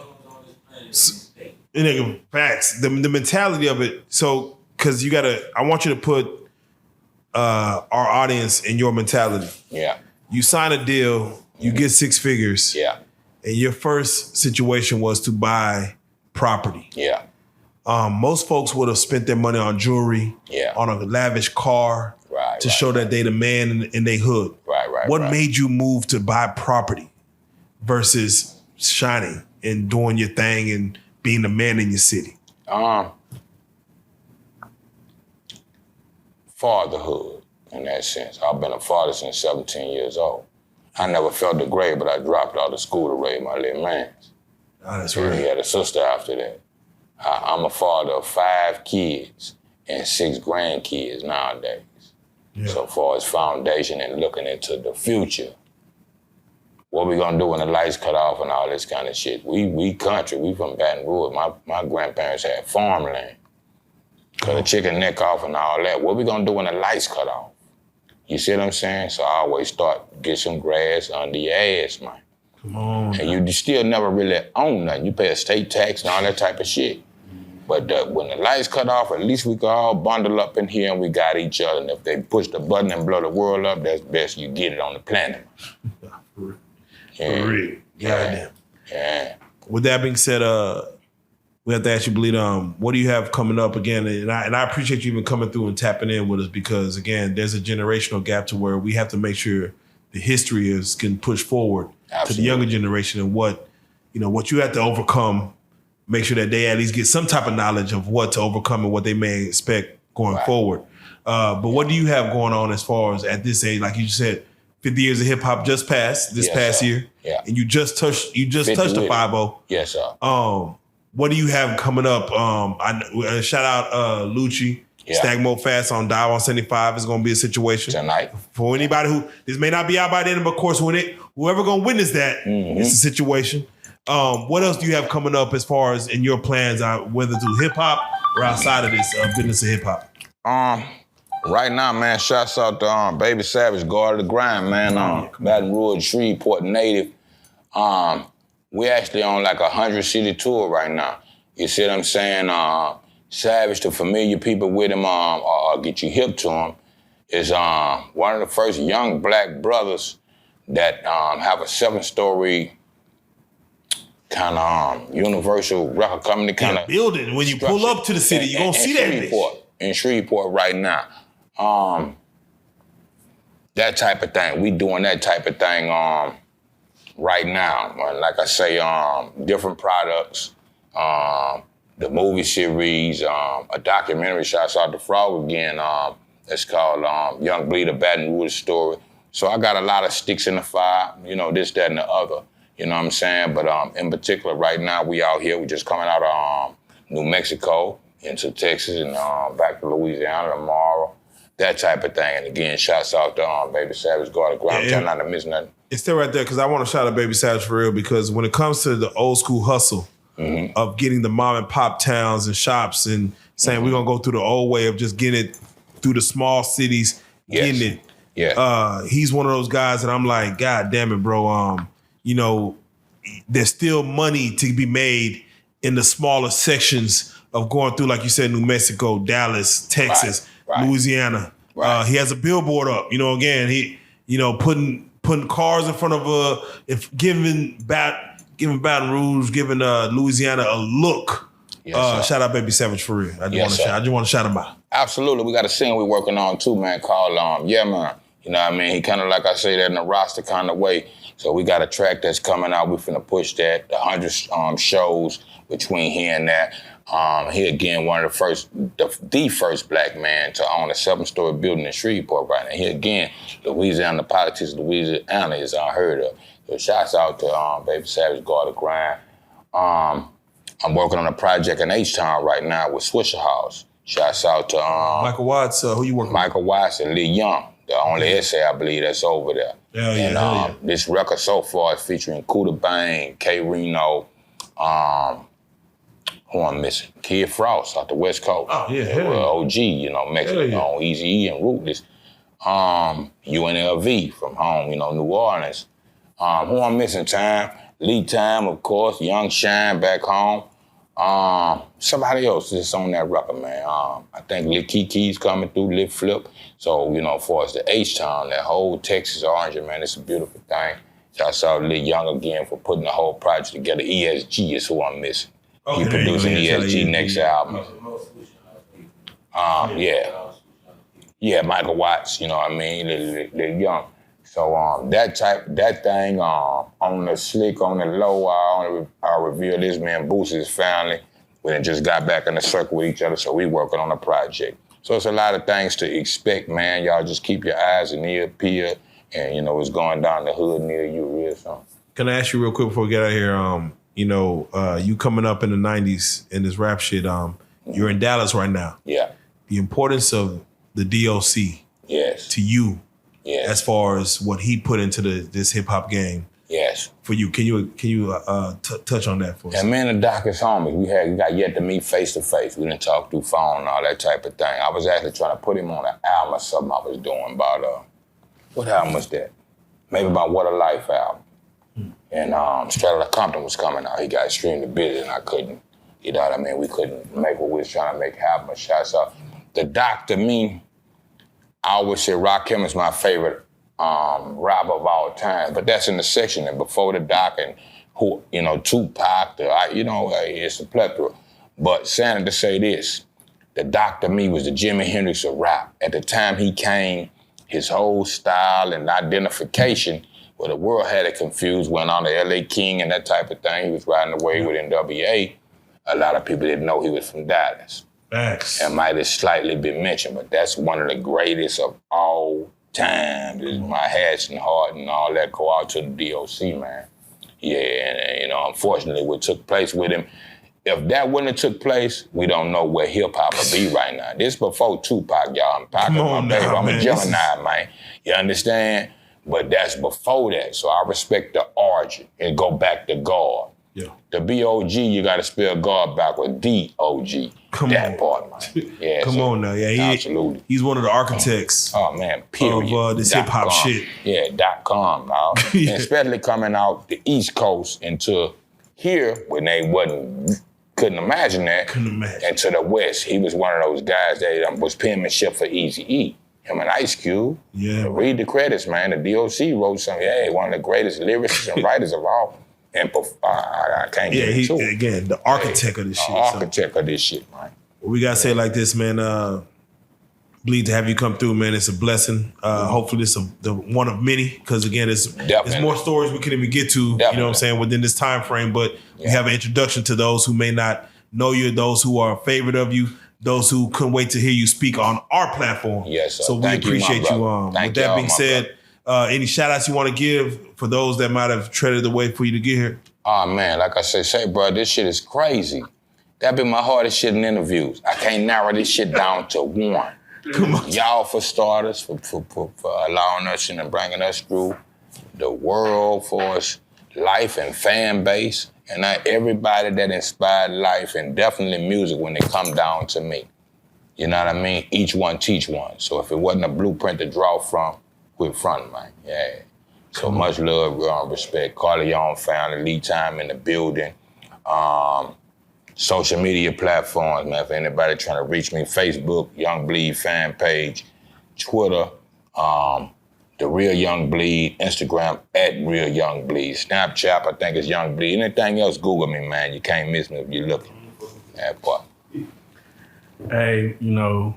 nigga, facts. The mentality of it. So, because you gotta, I want you to put our audience in your mentality. Yeah. You sign a deal. You get 6 figures. Yeah. And your first situation was to buy property. Yeah. Most folks would have spent their money on jewelry, on a lavish car, to show that they the man in their hood. What made you move to buy property versus shining and doing your thing and being the man in your city? Fatherhood, in that sense. I've been a father since 17 years old. I never felt the grade, but I dropped out of school to raise my little man. Oh, that's right. He had a sister after that. I'm a father of 5 kids and 6 grandkids nowadays. Yeah. So far as foundation and looking into the future, what we gonna do when the lights cut off and all this kind of shit? We country, we from Baton Rouge. My grandparents had farmland. Cut a chicken neck off and all that. What we gonna do when the lights cut off? You see what I'm saying? So I always get some grass under your ass, man. Come on. And you still never really own nothing. You pay a state tax and all that type of shit. But when the lights cut off, at least we could all bundle up in here and we got each other. And if they push the button and blow the world up, that's best you get it on the planet. For real. Yeah. For real. Yeah. Yeah. With that being said, we have to ask you, Bleed, what do you have coming up again? And I appreciate you even coming through and tapping in with us because, again, there's a generational gap to where we have to make sure the history can push forward to the younger generation and what you have to overcome, make sure that they at least get some type of knowledge of what to overcome and what they may expect going forward. But what do you have going on as far as at this age? Like you said, 50 years of hip hop just passed this past year. Yeah. And you just touched the 5-0. Yes, sir. What do you have coming up? Shout out Lucci. Stagmo Fast on Dial 175 is going to be a situation. Tonight. For anybody this may not be out by then, but of course, whoever going to witness that, it's a situation. What else do you have coming up as far as in your plans, whether through hip hop or outside of this business of hip hop? Right now, man, shouts out to Baby Savage, Guard of the Grind, man. Baton Rouge, Shreveport native. We actually on like a 100-city tour right now. You see what I'm saying? Savage, the familiar people with him, or get you hip to him, is one of the first young black brothers that have a 7-story kind of universal record company kind of building. When you pull up to the city, you're going to see that bitch. In Shreveport right now. That type of thing. We doing that type of thing right now. Like I say, different products, the movie series, a documentary, shouts out to Frog again. It's called Young Bleeder Baton Rouge Story. So I got a lot of sticks in the fire, this, that, and the other. You know what I'm saying? But in particular, right now, we out here. We just coming out of New Mexico into Texas and back to Louisiana tomorrow. That type of thing. And again, shouts out to Baby Savage, Guard of the Grind. I'm trying not to miss nothing. It's still right there because I want to shout out Baby Savage for real because when it comes to the old school hustle of getting the mom and pop towns and shops and saying we're going to go through the old way of just getting it through the small cities, getting it. Yeah. He's one of those guys that I'm like, God damn it, bro. There's still money to be made in the smaller sections of going through, like you said, New Mexico, Dallas, Texas, Louisiana. He has a billboard up. Again, he, putting cars in front of giving Baton Rouge, giving Louisiana a look. Yes, shout out Baby Savage for real. I just want to shout him out. Absolutely. We got a scene we're working on too, man, called Yeah Man. You know what I mean? He kind of, like I say, that in the roster kind of way. So we got a track that's coming out. We're finna push that. The 100 shows between here and that. He again one of the first black man to own a 7-story building in Shreveport right now. He again, Louisiana politics, Louisiana is unheard of. So shouts out to Baby Savage, Guard of the Grind. I'm working on a project in H-Town right now with Swisher House. Shouts out to Michael Watts. Who you working with? Michael Watts and Lee Young, the only essay I believe that's over there. This record so far is featuring Kuda Bang, K Reno, who I'm missing? Kid Frost out the West Coast. Oh, yeah. OG, Mexican, on Eazy-E and Rootless. UNLV from home, New Orleans. Who I'm missing? Time. Lee Time, of course. Young Shine back home. Somebody else is on that record, man. I think Lil Kiki's coming through, Lil Flip. So, as far as the H-Town, that whole Texas Orange, man, it's a beautiful thing. Shouts out to Lil Young again for putting the whole project together. ESG is who I'm missing. He producing ESG next album. Yeah, Michael Watts, Lil Young. So that thing on the slick, on the low, I'll reveal this man Boosie's family. We done just got back in the circle with each other, so we working on a project. So it's a lot of things to expect, man. Y'all just keep your eyes and ears peeled, and it's going down the hood near you real soon. Can I ask you real quick before we get out of here? You coming up in the 90s in this rap shit, you're in Dallas right now. Yeah. The importance of the DOC to you as far as what he put into this hip-hop game. Yes. For you. Can you touch on that for us? And me and the Doc is homies. We got yet to meet face to face. We didn't talk through phone and all that type of thing. I was actually trying to put him on an album or something I was doing about, what album was that? Maybe about What a Life album. And Straight Outta Compton was coming out. He got extremely busy and I couldn't You know what I mean? We couldn't make what we was trying to make happen. Shots out. The Doc, to me, I always say Rakim is my favorite rapper of all time, but that's in the section. And before the Doc and who, you know, Tupac, it's a plethora. But saying to say this, the Doc to me was the Jimi Hendrix of rap. At the time he came, his whole style and identification, well, the world had it confused, went on the LA King and that type of thing. He was riding away with NWA. A lot of people didn't know he was from Dallas. Facts. It might have slightly been mentioned, but that's one of the greatest of all time. My hats and heart and all that go out to the DOC, man. Yeah, and you know, unfortunately, what took place with him, if that wouldn't have took place, we don't know where hip-hop would be right now. This before Tupac, y'all. I'm packing my baby. I'm a Gemini, man. You understand? But that's before that, so I respect the origin and go back to God. Yeah. The B-O-G, you got to spell God back with D-O-G. Come that on. part, man. Yeah, Come on now. Yeah, absolutely. He's one of the architects period. of this hip-hop shit. Yeah, .com, now. Yeah. And especially coming out the East Coast into here when they couldn't imagine that. Couldn't imagine. And to the West, he was one of those guys that was penmanship for Eazy-E. Him and Ice Cube. Yeah. Read the credits, man. The DOC wrote something. Yeah, one of the greatest lyricists and writers of all. And I can't get into it. Again, the architect of this shit. Architect of this shit, man. We gotta say it like this, man. Bleed to have you come through, man. It's a blessing. Hopefully this is the one of many, because again, there's more stories we couldn't even get to, you know what I'm saying, within this time frame. But we have an introduction to those who may not know you, those who are a favorite of you, those who couldn't wait to hear you speak on our platform. Yes, sir. So we appreciate you. With that being said, any shout outs you want to give for those that might have treaded the way for you to get here? Oh man, like I say, bro, this shit is crazy. That been my hardest shit in interviews. I can't narrow this shit down to one. Come on. Y'all for starters, for allowing us and bringing us through. The world for us, life and fan base, and everybody that inspired life and definitely music when they come down to me. You know what I mean? Each one teach one. So if it wasn't a blueprint to draw from, we're front, man. Yeah. So much love, respect. Corleone family, lead time in the building. Social media platforms, man. For anybody trying to reach me, Facebook, Young Bleed fan page, Twitter, The Real Young Bleed, Instagram @Real Young Bleed, Snapchat, I think it's Young Bleed. Anything else, Google me, man. You can't miss me if you're looking. That part. Hey, you know,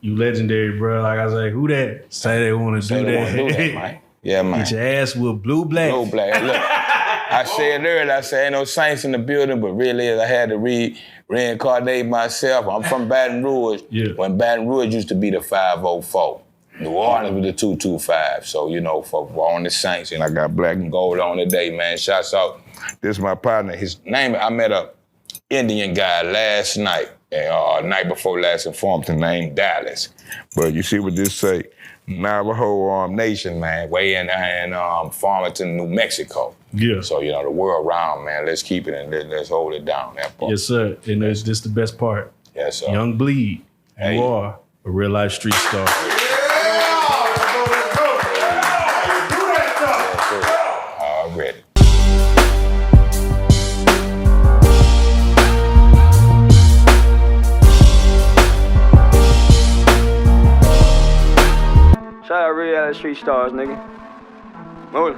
you legendary, bro. Like I say, who that say they want to do that? Man. Yeah, man. Get your ass with blue black. Blue black. Look, I said earlier, I said ain't no saints in the building, but really I had to reincarnate myself. I'm from Baton Rouge. Yeah. When Baton Rouge used to be the 504. New Orleans was the 225. So, you know, for on the Saints, and I got black and gold on today, man. Shouts out. This is my partner. His name, I met a Indian guy last night, night before last in Farmington, named Dallas. But you see what this say? Navajo Nation, man, way in Farmington, New Mexico. Yeah. So, you know, the world round, man. Let's keep it and let's hold it down. That part. Yes, sir. And this is the best part. Yes, sir. Young Bleed, Hey. you are a real life street star. Already. Shout out Reallyfe Street Starz, nigga. Move.